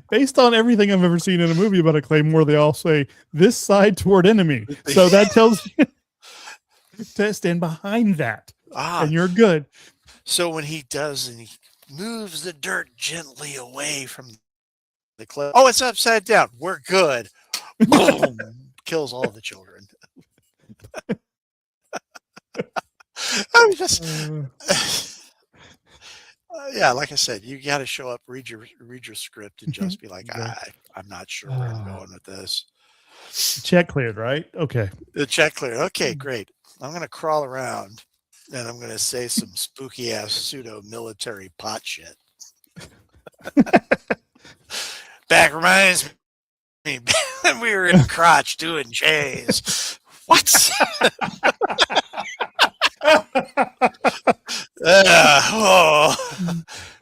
Based on everything I've ever seen in a movie about a claymore, they all say this side toward enemy. So that tells you to stand behind that, and you're good. So when he does, and he moves the dirt gently away from the cliff. Oh, it's upside down. We're good. Boom! Kills all the children. I was just, like I said, you got to show up, read your script, and just be like, I'm not sure where I'm going with this. Check cleared, right? Okay. The check cleared. Okay, great. I'm going to crawl around, and I'm going to say some spooky ass pseudo military pot shit. Back reminds me when we were in Crotch doing J's. What?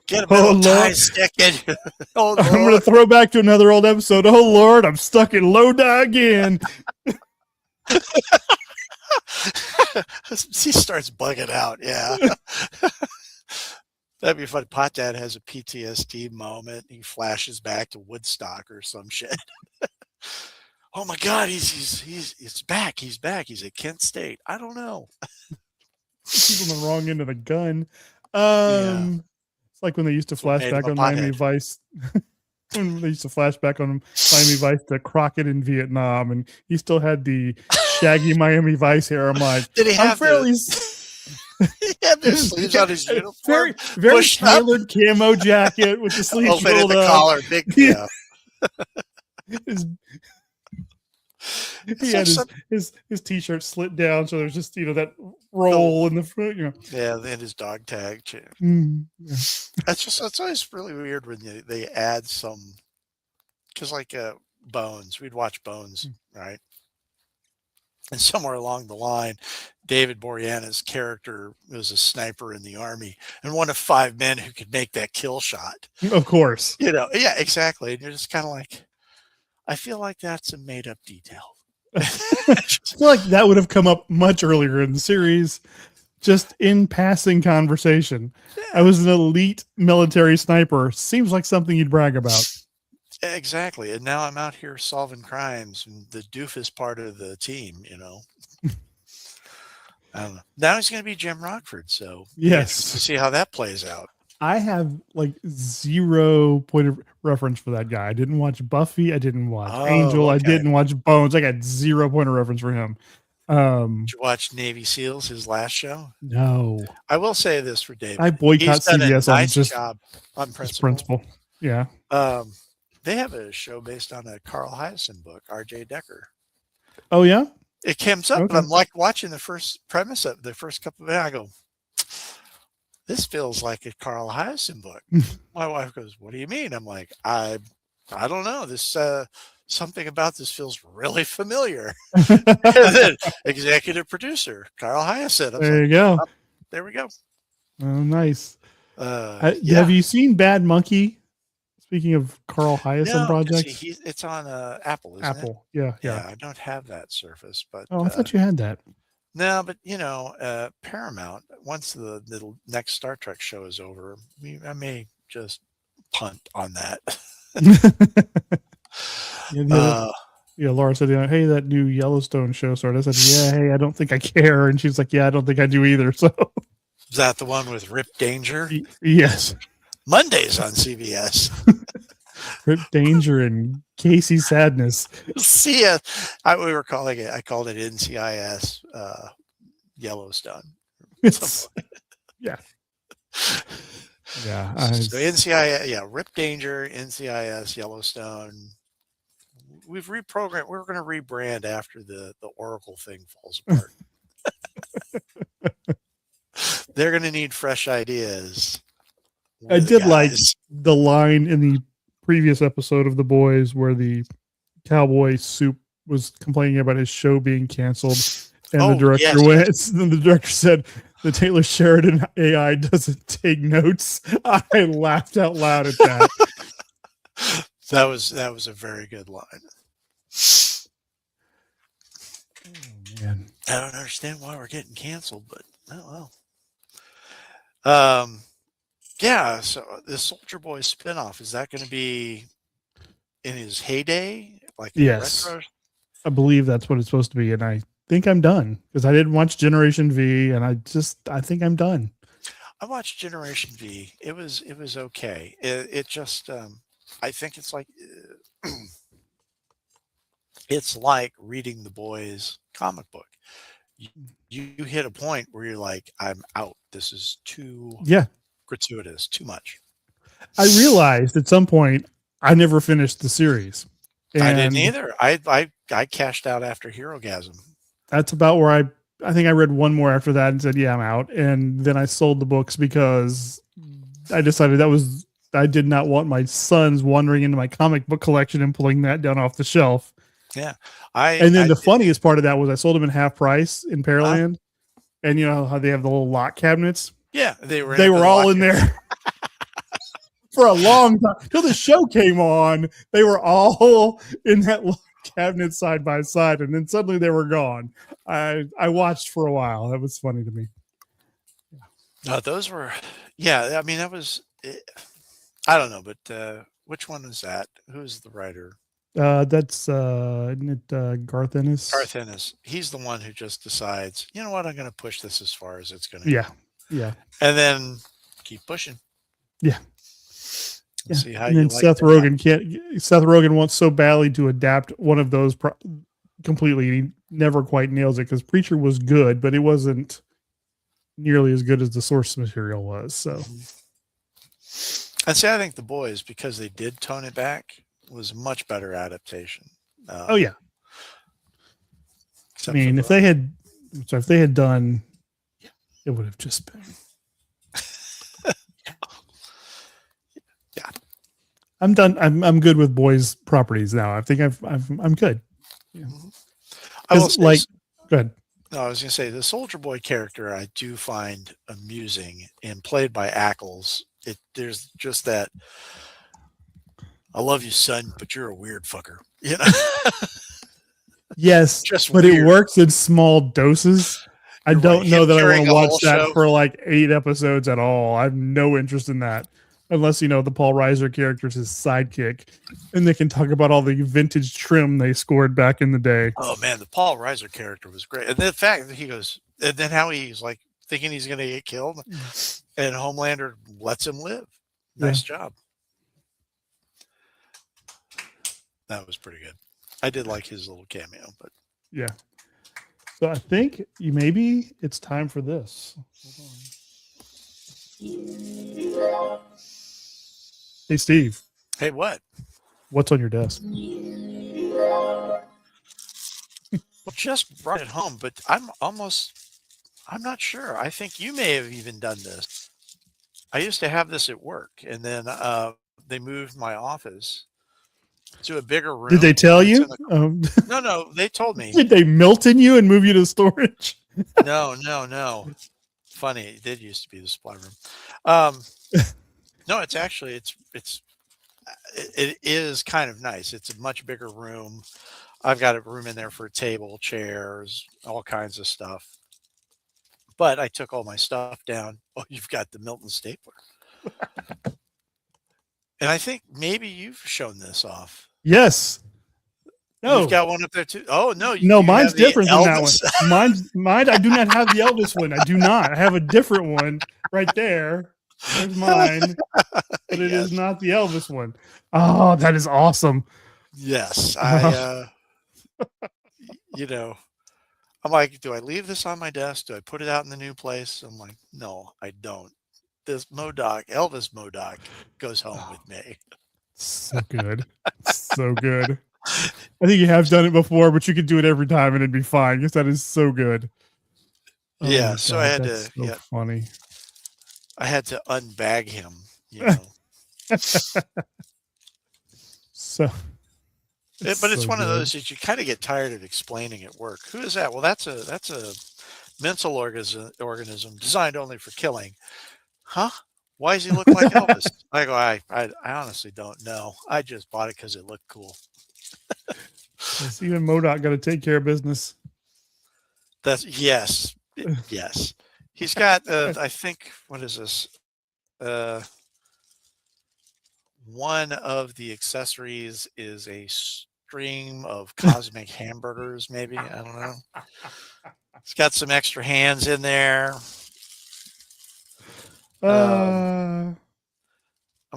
Get a metal tie stick in. I'm going to throw back to another old episode. Oh, Lord, I'm stuck in Lodi again. He starts bugging out. Yeah. That'd be fun. Pot Dad has a PTSD moment. He flashes back to Woodstock or some shit. Oh my God, he's back. He's back. He's at Kent State. I don't know. He's on the wrong end of the gun. It's like when they used to flash back on Miami Vice. When they used to flash back on Miami Vice to Crockett in Vietnam, and he still had the shaggy Miami Vice hair. I'm like, did he have fairly? He had the sleeves on his uniform. Very tailored camo jacket with the sleeves rolled the up. Collar, big. Yeah. He had his t-shirt slit down, so there's just that roll in the front. Yeah, and his dog tag. Yeah. That's always really weird when they add some, because like Bones, we'd watch Bones, right? And somewhere along the line, David Boreanaz's character was a sniper in the Army and one of 5 men who could make that kill shot. Of course. Yeah, exactly. And you're just kind of like, I feel like that's a made-up detail. I feel like that would have come up much earlier in the series, just in passing conversation. Yeah. I was an elite military sniper. Seems like something you'd brag about. Exactly. And now I'm out here solving crimes and the doofus part of the team, I don't know. Now he's going to be Jim Rockford. So yes, to see how that plays out. I have like 0 point of reference for that guy. I didn't watch Buffy. I didn't watch Angel. Okay. I didn't watch Bones. I got 0 point of reference for him. Did you watch Navy SEALs, his last show? No. I will say this for David. I boycott CBS on just job on principle. Yeah. They have a show based on a Carl Hiaasen book, R.J. Decker. Oh, yeah? It comes up, and I'm like watching the first premise of the first couple of minutes. I go, this feels like a Carl Hiaasen book. My wife goes, what do you mean? I'm like, I don't know. This something about this feels really familiar. And then executive producer, Carl Hiaasen. There you go. Oh, there we go. Oh, nice. Have you seen Bad Monkey? Speaking of Carl Hiaasen projects, it's on Apple. Isn't Apple, it? Yeah. I don't have that Surface, but I thought you had that. No, but Paramount. Once the next Star Trek show is over, I may just punt on that. Yeah, Laura said, "Hey, that new Yellowstone show started." I said, "Yeah, hey, I don't think I care," and she's like, "Yeah, I don't think I do either." So, Is that the one with Rip Danger? yes, Mondays on CBS. Rip Danger and Casey Sadness. See ya. We were calling it. I called it NCIS Yellowstone. It's yeah, yeah. So NCIS, yeah, Rip Danger, NCIS Yellowstone. We've reprogrammed. We're going to rebrand after the Oracle thing falls apart. They're going to need fresh ideas. I did like the line in the previous episode of The Boys where the cowboy soup was complaining about his show being canceled, and the director went. Then the director said, "The Taylor Sheridan AI doesn't take notes." I laughed out loud at that. That was a very good line. Oh, man. I don't understand why we're getting canceled, but oh well. Yeah. So the Soldier Boy spinoff, is that going to be in his heyday? Like yes, retro? I believe that's what it's supposed to be, and I think I'm done because I didn't watch Generation V, and I think I'm done. I watched Generation V. It was okay. It just I think it's like it's like reading the Boys comic book. You hit a point where you're like, I'm out. This is too gratuitous, too much. I realized at some point I never finished the series. And I didn't either. I cashed out after Herogasm. That's about where I think I read one more after that and said, yeah, I'm out. And then I sold the books because I decided I did not want my sons wandering into my comic book collection and pulling that down off the shelf. Yeah. The funniest part of that was I sold them in half price in Pearland. And you know how they have the little lock cabinets? Yeah. They were all in there for a long time. Till the show came on, they were all in that cabinet side by side. And then suddenly they were gone. I watched for a while. That was funny to me. No, those were, yeah. I mean, that was, I don't know, but which one was that? Who's the writer? That's isn't it Garth Ennis? Garth Ennis. He's the one who just decides, you know what, I'm going to push this as far as it's going to go. Yeah. And then keep pushing. Yeah. See how and then Seth Rogen wants so badly to adapt one of those completely. He never quite nails it because Preacher was good, but it wasn't nearly as good as the source material was. So, and see, I think The Boys, because they did tone it back, was a much better adaptation. Oh yeah. I mean, if they had done, it would have just been. Yeah. I'm done. I'm good with Boys properties now. I think I'm good. Yeah. I will go ahead. No, I was going to say the Soldier Boy character I do find amusing, and played by Ackles. There's just that. I love you, son, but you're a weird fucker. You know? Yes, just but weird. It works in small doses. I don't know that I want to watch that for like 8 episodes at all. I have no interest in that. Unless, the Paul Reiser character is his sidekick, and they can talk about all the vintage trim they scored back in the day. Oh man, the Paul Reiser character was great. And the fact that he goes, and then how he's like thinking he's going to get killed, and Homelander lets him live. Nice job. That was pretty good. I did like his little cameo, but yeah. So I think maybe it's time for this. Hey, Steve. Hey, what? What's on your desk? Well, just brought it home, but I'm not sure. I think you may have even done this. I used to have this at work, and then they moved my office to a bigger room. Did they tell you? No, they told me. Did they Milton you and move you to storage? No. Funny, it did used to be the supply room. No, it's actually it is kind of nice. It's a much bigger room. I've got a room in there for a table, chairs, all kinds of stuff. But I took all my stuff down. Oh, you've got the Milton stapler. And I think maybe you've shown this off. Yes. No, You've got one up there too. Oh no, no, you mine's have the different than that one. Elvis? Mine. I do not have the Elvis one. I do not. I have a different one right there. There's mine, but it is Yes. not the Elvis one. Oh, that is awesome. Yes, I. You know, I'm like, do I leave this on my desk? Do I put it out in the new place? I'm like, no, I don't. This Modoc, Elvis Modoc, goes home with me. So good. So good. I think you have done it before, but you could do it every time and it'd be fine because that is so good. Oh Yeah, my so God, I had that's to. so Yeah, funny. I had to unbag him. You know, So, but it's so one of good. those that you kind of get tired of explaining at work. Who is that? Well, that's a mental organism designed only for killing. Huh? Why does he look like Elvis? I go, I honestly don't know. I just bought it because it looked cool. Yes, even Modoc got to take care of business. That's yes, yes. He's got. I think what is this? One of the accessories is a stream of cosmic hamburgers. Maybe I don't know. It's got some extra hands in there. I'm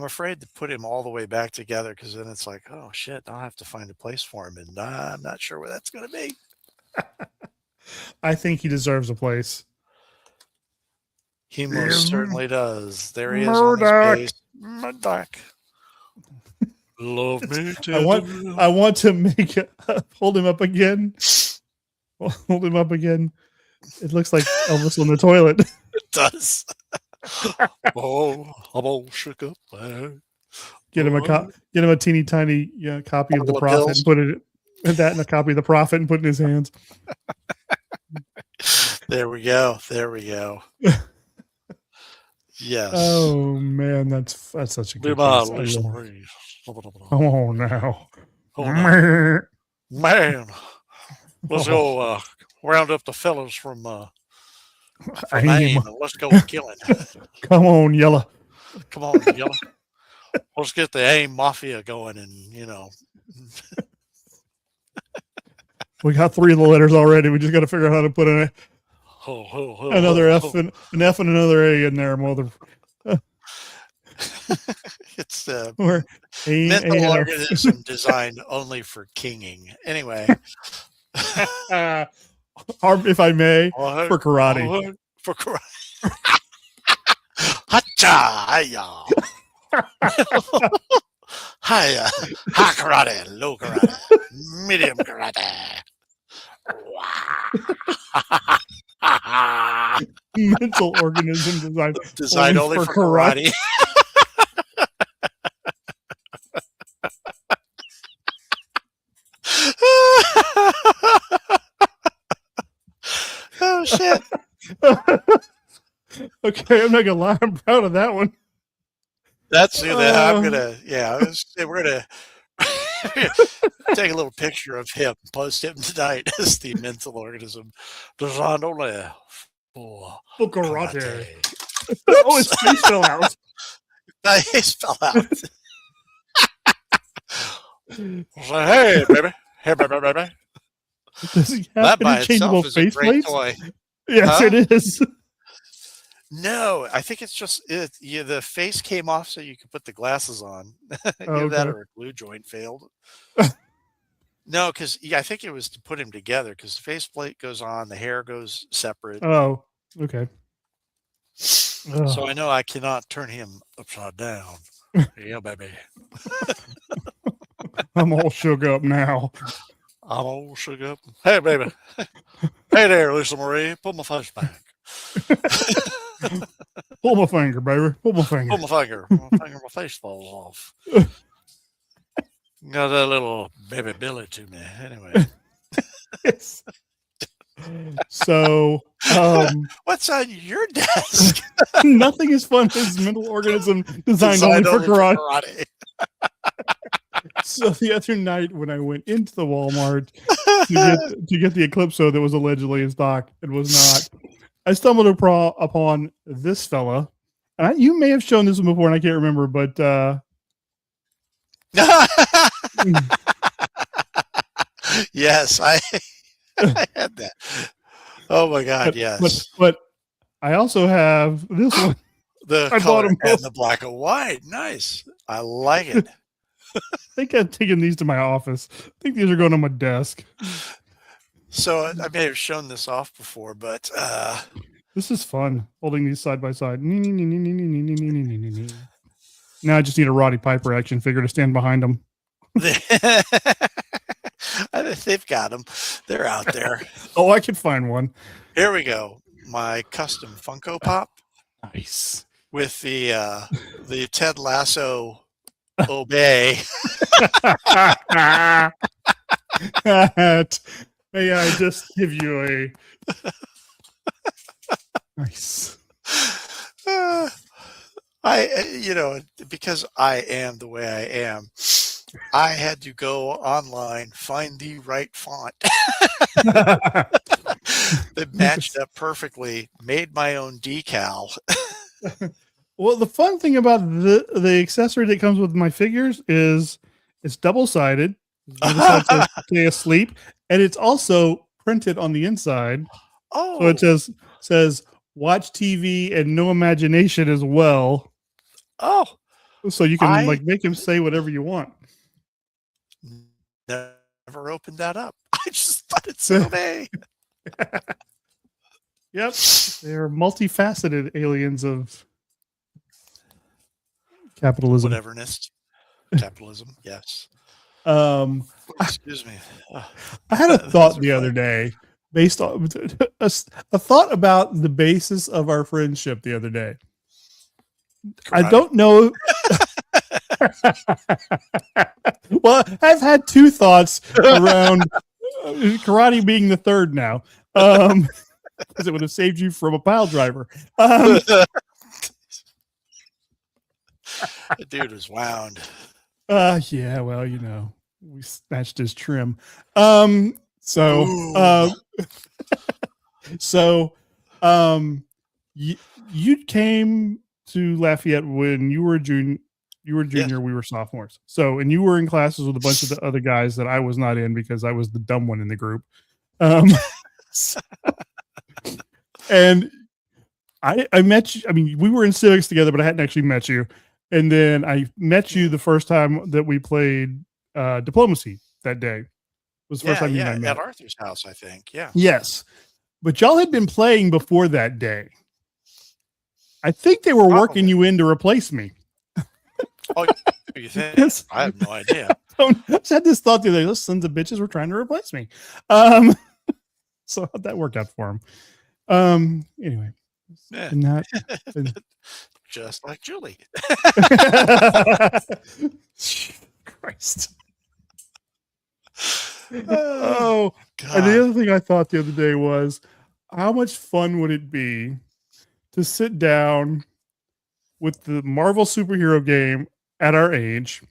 afraid to put him all the way back together because then it's like, oh shit, I'll have to find a place for him, and I'm not sure where that's going to be. I think he deserves a place. He most certainly does. There he is Murdoch. on his base. Murdoch. Love me. I want to make it, hold him up again. Hold him up again. It looks like Elvis on the toilet. It does. Oh, I'm all shook up. Get him a teeny tiny copy of the Prophet pills. and put that in a copy of the Prophet and put it in his hands. There we go. There we go. Yes. Oh man, that's such a good Come piece. on now. Man. Let's go round up the fellas from Maine. Let's go killing. Come on, Yella. Come on, Yella. Let's get the AIM Mafia going, and we got 3 of the letters already. We just got to figure out how to put another F and an F and another A in there, mother. It's mental organism designed only for kinging. Anyway, if I may, for karate. For karate. Hacha, hiya. Hiya. High karate, low karate, medium karate. Mental organism designed only for karate. Oh shit. Okay, I'm not gonna lie, I'm proud of that one. That's I'm gonna we're gonna take a little picture of him, post him tonight as the mental organism designed only for karate. Oh, his face fell out. His fell out. So, hey, baby. Hey, baby. Does he That have by interchangeable itself is a great toy. Yes, it is. No, I think it's just the face came off so you could put the glasses on. Either that or a glue joint failed. No, because I think it was to put him together because the faceplate goes on, the hair goes separate. Oh, okay. So I know I cannot turn him upside down. Yeah, baby. I'm all shook up now. I'm all shook up. Hey, baby. Hey there, Lisa Marie. Put my face back. Pull my finger, baby. Pull my finger. Pull my finger. My face falls off. Got that little baby Billy to me. Anyway. Yes. So, what's on your desk? Nothing as fun as mental organism designed only for karate. So the other night when I went into the Walmart to get the Eclipso that was allegedly in stock, it was not. I stumbled upon this fella. And you may have shown this one before, and I can't remember, but Yes, I I had that. Oh my God, but, yes. but I also have this one. The I bought color them and both. the black and white. Nice. I like it. I think I'm taking these to my office. I think these are going on my desk. So I may have shown this off before, but This is fun holding these side by side. Now I just need a Roddy Piper action figure to stand behind them. they've got them. They're out there. Oh, I could find one. Here we go. My custom Funko Pop Nice. with the Ted Lasso obey. May I just give you a nice. Because I am the way I am, I had to go online, find the right font that matched up perfectly, made my own decal. Well, the fun thing about the accessory that comes with my figures is it's double-sided. The other side says stay asleep, and it's also printed on the inside. Oh, So it says watch TV and no imagination as well. oh, So you can I- like make him say whatever you want. never opened that up. I just thought it said obey. Yep. They're multifaceted aliens of capitalism. Whateverness. Capitalism, yes. Excuse me. I had a Those thought are the other fun. day based on a thought about the basis of our friendship the other day. I Karate. don't know. Well, I've had two thoughts around karate being the third now. Because it would have saved you from a pile driver. The dude was wound. Yeah, well, we snatched his trim. So, Ooh. you came to Lafayette when you were a junior. You were junior, we were sophomores. So, and you were in classes with a bunch of the other guys that I was not in because I was the dumb one in the group. And I met you. I mean, we were in civics together, but I hadn't actually met you. And then I met you the first time that we played diplomacy that day. It was the first time you and I met. At Arthur's house, I think. Yeah. Yes. But y'all had been playing before that day. I think they were working Probably. you in to replace me. Oh, you think? Yes. I have no idea. I just had this thought the other day, those sons of bitches were trying to replace me. So how'd that work out for him? Anyway. Yeah. And that, Just like Julie. Christ. Oh, And the God. other thing I thought the other day was, how much fun would it be to sit down with the Marvel superhero game at our age,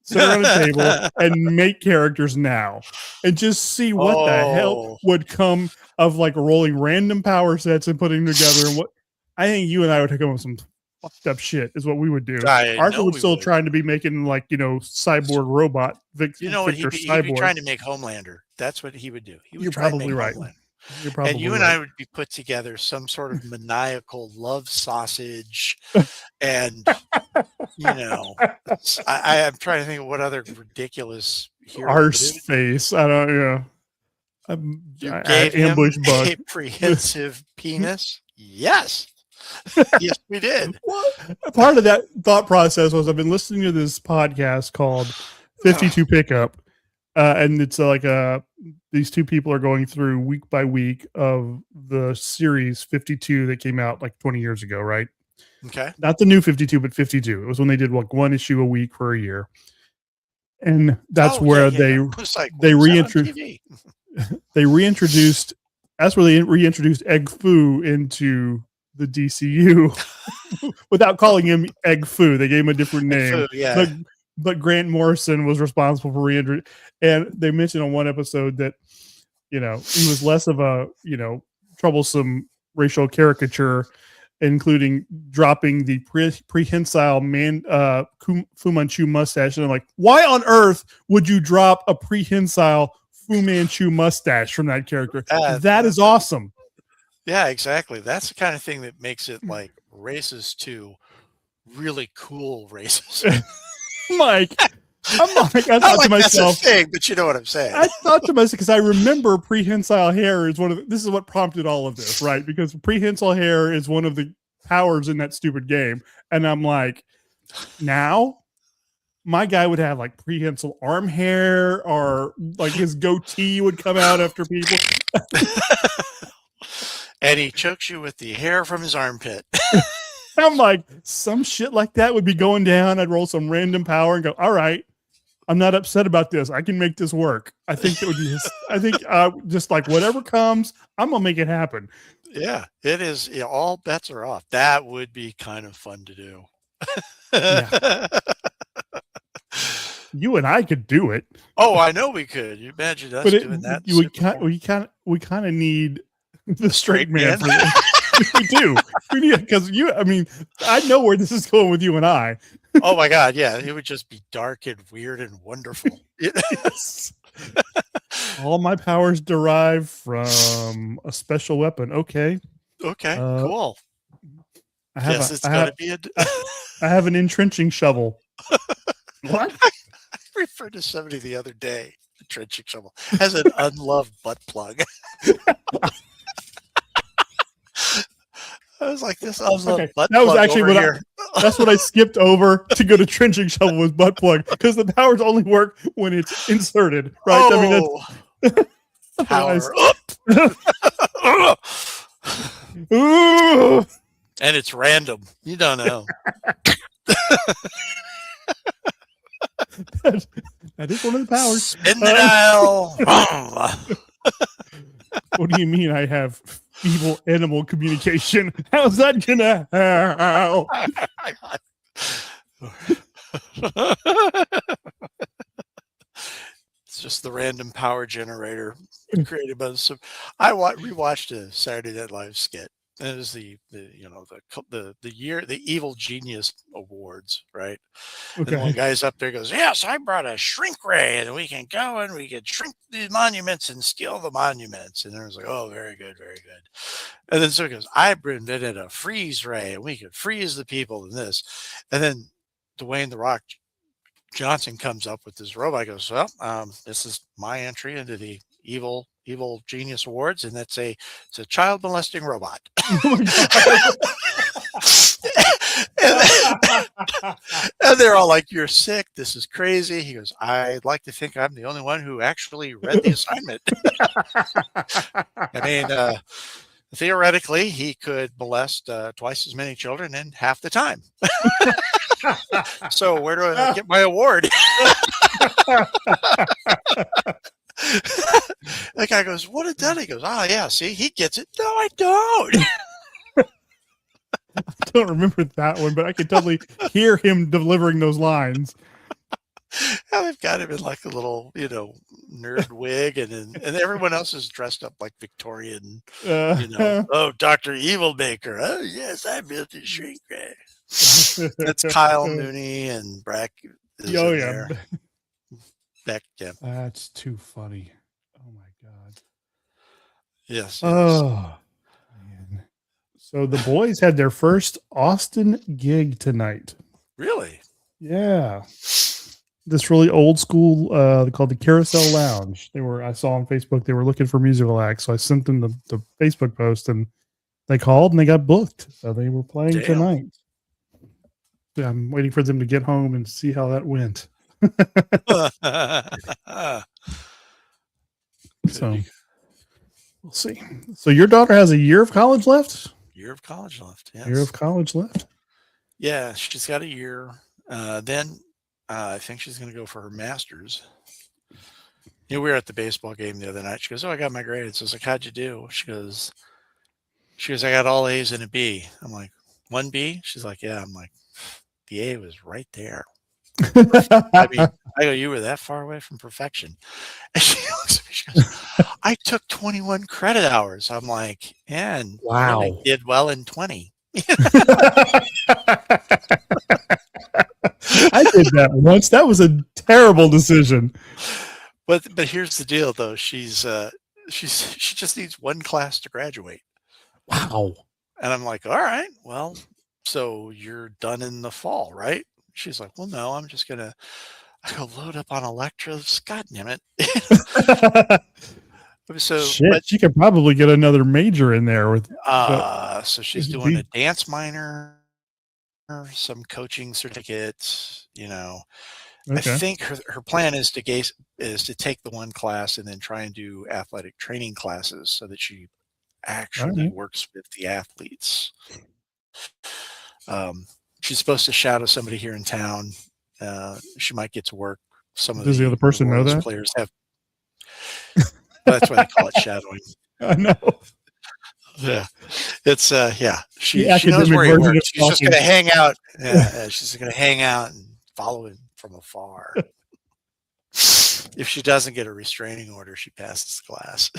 sit around a table and make characters now and just see what the hell would come of like rolling random power sets and putting them together. And what I think you and I would come up with some fucked up shit is what we would do. I Arthur know would we still would. trying to be making like, cyborg robot. You know what? He'd Victor be Cyborg. trying to make Homelander. That's what he would do. He would You're try and probably make right. Homelander. You're probably And you and right. I would be put together some sort of maniacal love sausage. And, I'm trying to think of what other ridiculous hero. Arse face. I don't know. You I gave him ambush bug. a prehensile penis? Yes. Yes, we did. Part of that thought process was I've been listening to this podcast called 52 Pickup, and it's like these two people are going through week by week of the series 52 that came out like 20 years ago, right? Okay. Not the new 52, but 52. It was when they did like one issue a week for a year, and that's where they reintroduced. They reintroduced. That's where they reintroduced Egg Foo into the DCU without calling him Egg Foo. They gave him a different name. Yeah. But Grant Morrison was responsible for reintroducing. And they mentioned on one episode that, he was less of a, troublesome racial caricature, including dropping the prehensile Fu Manchu mustache. And I'm like, why on earth would you drop a prehensile Fu Manchu mustache from that character. Yeah, That is awesome. Yeah, exactly. That's the kind of thing that makes it like races to really cool races. Mike, I'm like, I Not thought like to myself, that's a thing, but you know what I'm saying. I thought to myself, because I remember prehensile hair is one of this is what prompted all of this, right? Because prehensile hair is one of the powers in that stupid game. And I'm like, now my guy would have like prehensile arm hair, or like his goatee would come out after people. And he chokes you with the hair from his armpit. I'm like, some shit like that would be going down. I'd roll some random power and go, all right, I'm not upset about this. I can make this work. I think that would be, just like whatever comes, I'm going to make it happen. Yeah, it is. Yeah, all bets are off. That would be kind of fun to do. Yeah. You and I could do it. Oh, I know we could. You imagine us doing that? We kind of need the straight man for this. We do. We need, because I know where this is going with you and I. Oh my God, yeah, it would just be dark and weird and wonderful. Yes. All my powers derive from a special weapon. Okay. Okay, cool. I have I I have an entrenching shovel. What? I referred to somebody the other day. The trenching shovel has an unloved butt plug. I was like, this unloved butt plug. That was actually what that's what I skipped over to go to trenching shovel with butt plug, because the powers only work when it's inserted, right? Oh, that's power up. And it's random. You don't know. That is one of the powers. Spin the dial. What do you mean I have evil animal communication? How's that gonna help? It's just the random power generator created by I rewatched a Saturday Night Live skit. And it was the Evil Genius Awards, right? Okay. And one guy's up there goes, yes, I brought a shrink ray and we can go and we can shrink the monuments and steal the monuments. And everyone's like, oh, very good, very good. And then so he goes, I invented a freeze ray and we could freeze the people in this. And then Dwayne "The Rock" Johnson comes up with this robot. Goes, well, this is my entry into the Evil Genius Awards, and it's a child molesting robot. And they're all like, you're sick, this is crazy. He goes, I'd like to think I'm the only one who actually read the assignment. I mean, theoretically he could molest twice as many children in half the time. So where do I get my award? That guy goes, what a done? He goes, oh yeah, see, he gets it. No, I don't. I don't remember that one, but I can totally hear him delivering those lines. Yeah, they've got him in like a little, nerd wig, and everyone else is dressed up like Victorian, oh, Dr. Evil Maker. Oh yes, I built a shrink ray. That's Kyle Mooney and Brack. Oh yeah. Beck, yeah. That's too funny. Oh my God. Yes. Oh man. So the boys had their first Austin gig tonight. Really? Yeah. This really old school, called the Carousel Lounge. I saw on Facebook, they were looking for musical acts. So I sent them the Facebook post and they called and they got booked. So they were playing tonight. I'm waiting for them to get home and see how that went. So we'll see. So your daughter has a year of college left? Year of college left. Yes. Year of college left. Yeah, she's got a year. Then I think she's going to go for her master's. We were at the baseball game the other night. She goes, "Oh, I got my grades." I was like, "How'd you do?" She goes, "I got all A's and a B." I'm like, "1 B?" She's like, "Yeah." I'm like, "The A was right there." I go, "You were that far away from perfection." And she looks at me, she goes, "I took 21 credit hours." I'm like, "And wow, really did well in 20." I did that once. That was a terrible decision. But here's the deal, though. She just needs one class to graduate. Wow. And I'm like, all right, well, so you're done in the fall, right? She's like, well, no, I'm just gonna I go load up on electives. God damn it. So, Shit, she could probably get another major in there with. so she's doing a dance minor, some coaching certificate. Okay. I think her plan is to take the one class and then try and do athletic training classes so that she actually works with the athletes. She's supposed to shadow somebody here in town. She might get to work. Does the other person know that? Players have. That's why they call it shadowing. I know. Yeah, it's yeah. She knows where he works. She's just going to hang out. Yeah, she's going to hang out and follow him from afar. If she doesn't get a restraining order, she passes the class.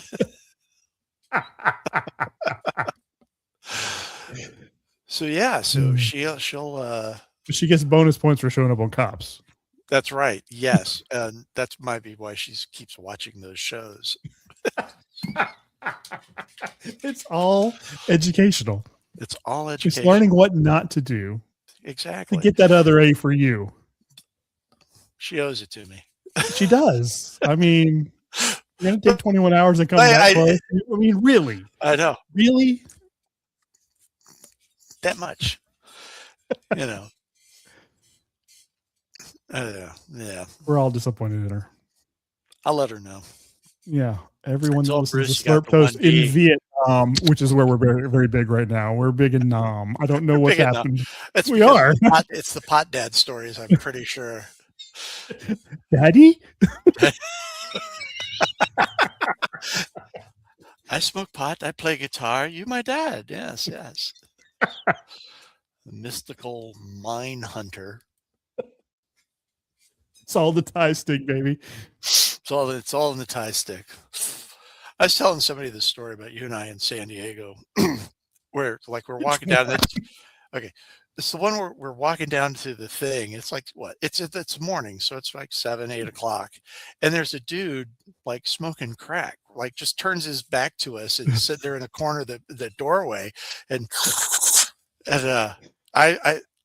So yeah, she'll she gets bonus points for showing up on Cops. That's right. Yes, and that might be why she keeps watching those shows. It's all educational. It's all educational. She's learning what not to do. Exactly. To get that other A for you. She owes it to me. She does. I mean, you're going to take 21 hours and come back. I mean, really? I know. Really? That much. Yeah. We're all disappointed in her. I'll let her know. Yeah. Everyone knows the Slurp Toast in Vietnam, which is where we're very, very big right now. We're big in Nam. I don't know what's happened. We are. It's the pot dad stories, I'm pretty sure. Daddy? I smoke pot. I play guitar. You my dad. Yes. The mystical mine hunter. It's all the tie stick, baby. It's all in the tie stick. I was telling somebody this story about you and I in San Diego, where we're walking down. Okay, it's the one where we're walking down to the thing. It's like what? It's morning, so it's like 7, 8 o'clock, and there's a dude smoking crack. Just turns his back to us and sit there in the corner of the doorway, and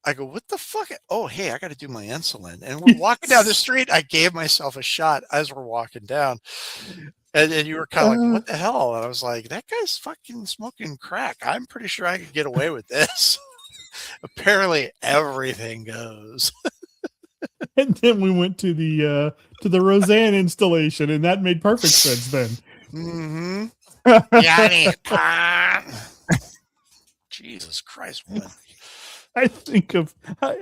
I go, what the fuck? Oh, hey, I got to do my insulin. And we're walking down the street. I gave myself a shot as we're walking down. And you were kind of like, what the hell? And I was like, that guy's fucking smoking crack. I'm pretty sure I could get away with this. Apparently everything goes. And then we went to the Roseanne installation, and that made perfect sense then. Mm-hmm. Jesus Christ, woman. I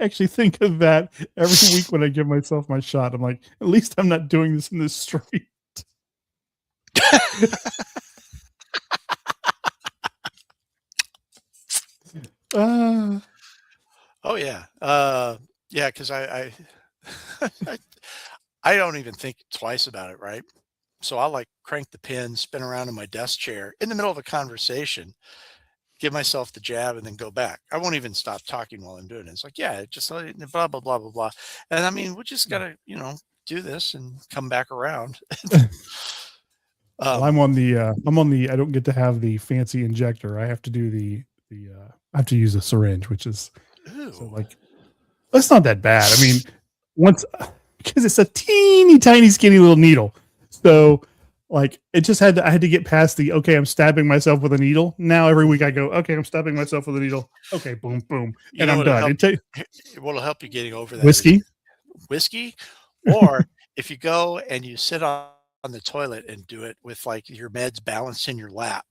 actually think of that every week when I give myself my shot. I'm like, at least I'm not doing this in the street. Oh yeah. Yeah, because I don't even think twice about it, right? So I'll crank the pin, spin around in my desk chair in the middle of a conversation, give myself the jab, and then go back. I won't even stop talking while I'm doing it. It's like, yeah, just blah, blah, blah, blah, blah. And I mean, we just got to, do this and come back around. I'm on the, I don't get to have the fancy injector. I have to do I have to use a syringe, which is it's not that bad. I mean, because it's a teeny tiny skinny little needle. So it just I had to get past okay, I'm stabbing myself with a needle. Now every week I go, okay, I'm stabbing myself with a needle. Okay, boom, boom. And I'm done. What'll help you getting over that? Whiskey. Or if you go and you sit on the toilet and do it with your meds balanced in your lap,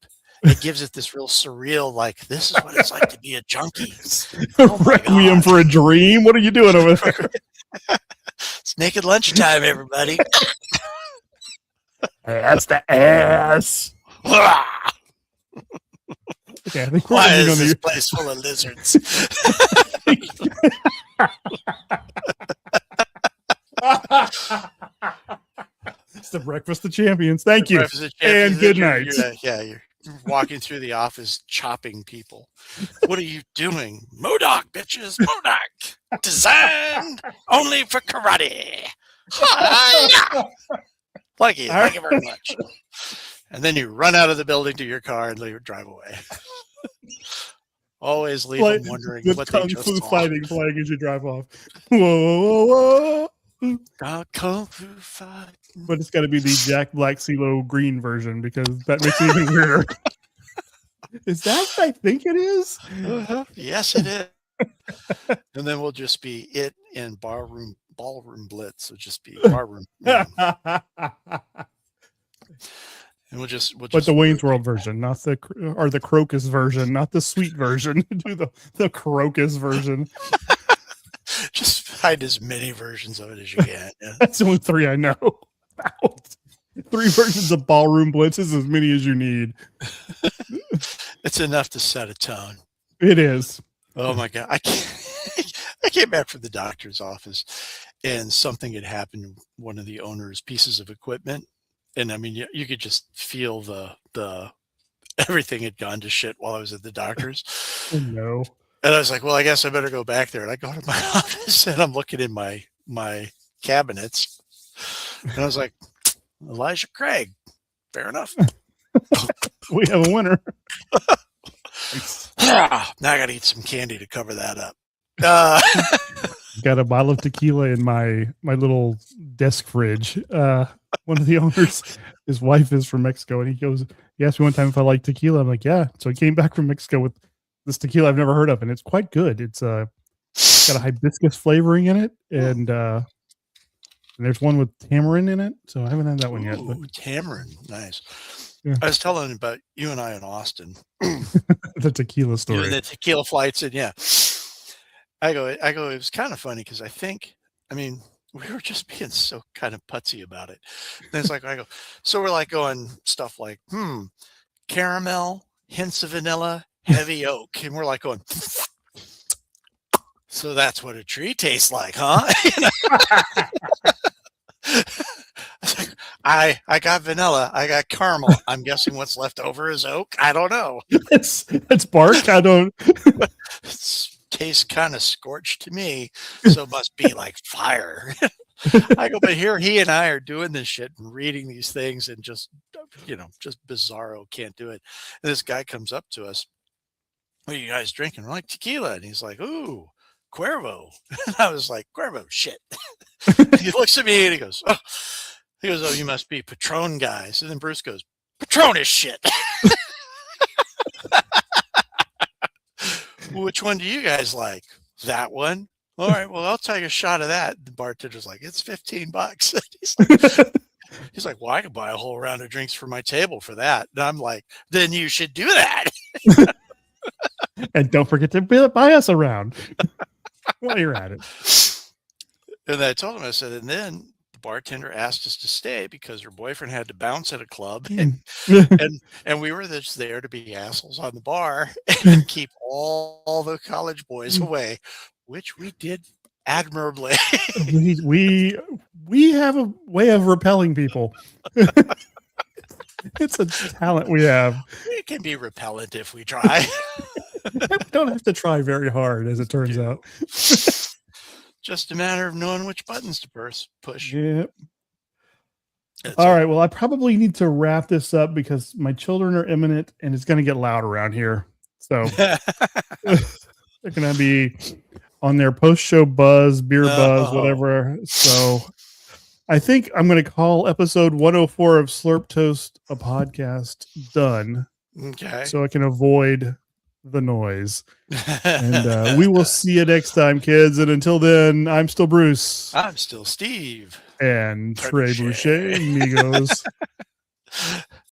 it gives it this real surreal, this is what it's like to be a junkie. Requiem for a dream. What are you doing over there? It's naked lunchtime, everybody. That's the ass. Okay, I think why is this place full of lizards? It's the Breakfast of Champions. Thank you. And good night. You're walking through the office chopping people. What are you doing? Modoc, bitches. Modoc. Designed only for karate. Thank you very much. And then you run out of the building to your car and drive away. Always leave them wondering with what kung they just fu saw. fighting playing as you drive off. Whoa, whoa, whoa. Kung fu fight. But it's got to be the Jack Black CeeLo Green version because that makes it even weirder. Is that what I think it is? Yes, it is. And then we'll just be it in ballroom blitz. It'll just be barroom. And we'll just but the Wayne's World version, not the Crocus version, not the sweet version. Do the Crocus version. Just find as many versions of it as you can. Yeah. That's the only 3 I know. 3 versions of Ballroom Blitz is as many as you need. It's enough to set a tone. It is. Oh my God. I came back from the doctor's office and something had happened to one of the owner's pieces of equipment. And I mean, you could just feel the everything had gone to shit while I was at the doctor's. Oh, no. And I was like, well, I guess I better go back there. And I go to my office and I'm looking in my cabinets. And I was like, Elijah Craig, fair enough. We have a winner. Now I got to eat some candy to cover that up. Got a bottle of tequila in my little desk fridge. One of the owners, his wife is from Mexico, and he asked me one time if I like tequila. I'm like, yeah. So he came back from Mexico with this tequila I've never heard of, and it's quite good. It's got a hibiscus flavoring in it, and there's one with tamarind in it. So I haven't had that one yet. But tamarind, nice. Yeah. I was telling about you and I in Austin. The tequila story. Doing the tequila flights, and yeah. I go, it was kind of funny because we were just being so kind of putsy about it. And it's like, so we're like going stuff like, caramel, hints of vanilla, heavy oak. And we're like going, so that's what a tree tastes like, huh? I got vanilla. I got caramel. I'm guessing what's left over is oak. I don't know. It's bark. I don't. Tastes kind of scorched to me, so it must be like fire. I go, but here he and I are doing this shit and reading these things and just bizarro, can't do it. And this guy comes up to us, what are you guys drinking? We're like, tequila. And he's like, ooh, Cuervo. And I was like, Cuervo, shit. He looks at me and he goes, oh, you must be Patron guys. And then Bruce goes, Patron is shit. Which one do you guys like? That one? All right, well, I'll take a shot of that. The bartender's like, it's $15. He's like, well, I could buy a whole round of drinks for my table for that. And I'm like, then you should do that. And don't forget to buy us a round while you're at it. And I told him, I said, and then the bartender asked us to stay because her boyfriend had to bounce at a club. And we were just there to be assholes on the bar and keep all the college boys away, which we did admirably. We have a way of repelling people. It's a talent we have. It can be repellent if we try. We don't have to try very hard, as it turns out. Just a matter of knowing which buttons to push. Yep. All right. Well, I probably need to wrap this up because my children are imminent and it's going to get loud around here. So they're going to be on their post-show buzz, beer buzz, whatever. So I think I'm going to call episode 104 of Slurp Toast a podcast done. Okay. So I can avoid the noise. And we will see you next time, kids. And until then, I'm still Bruce. I'm still Steve. And Trey Boucher, amigos.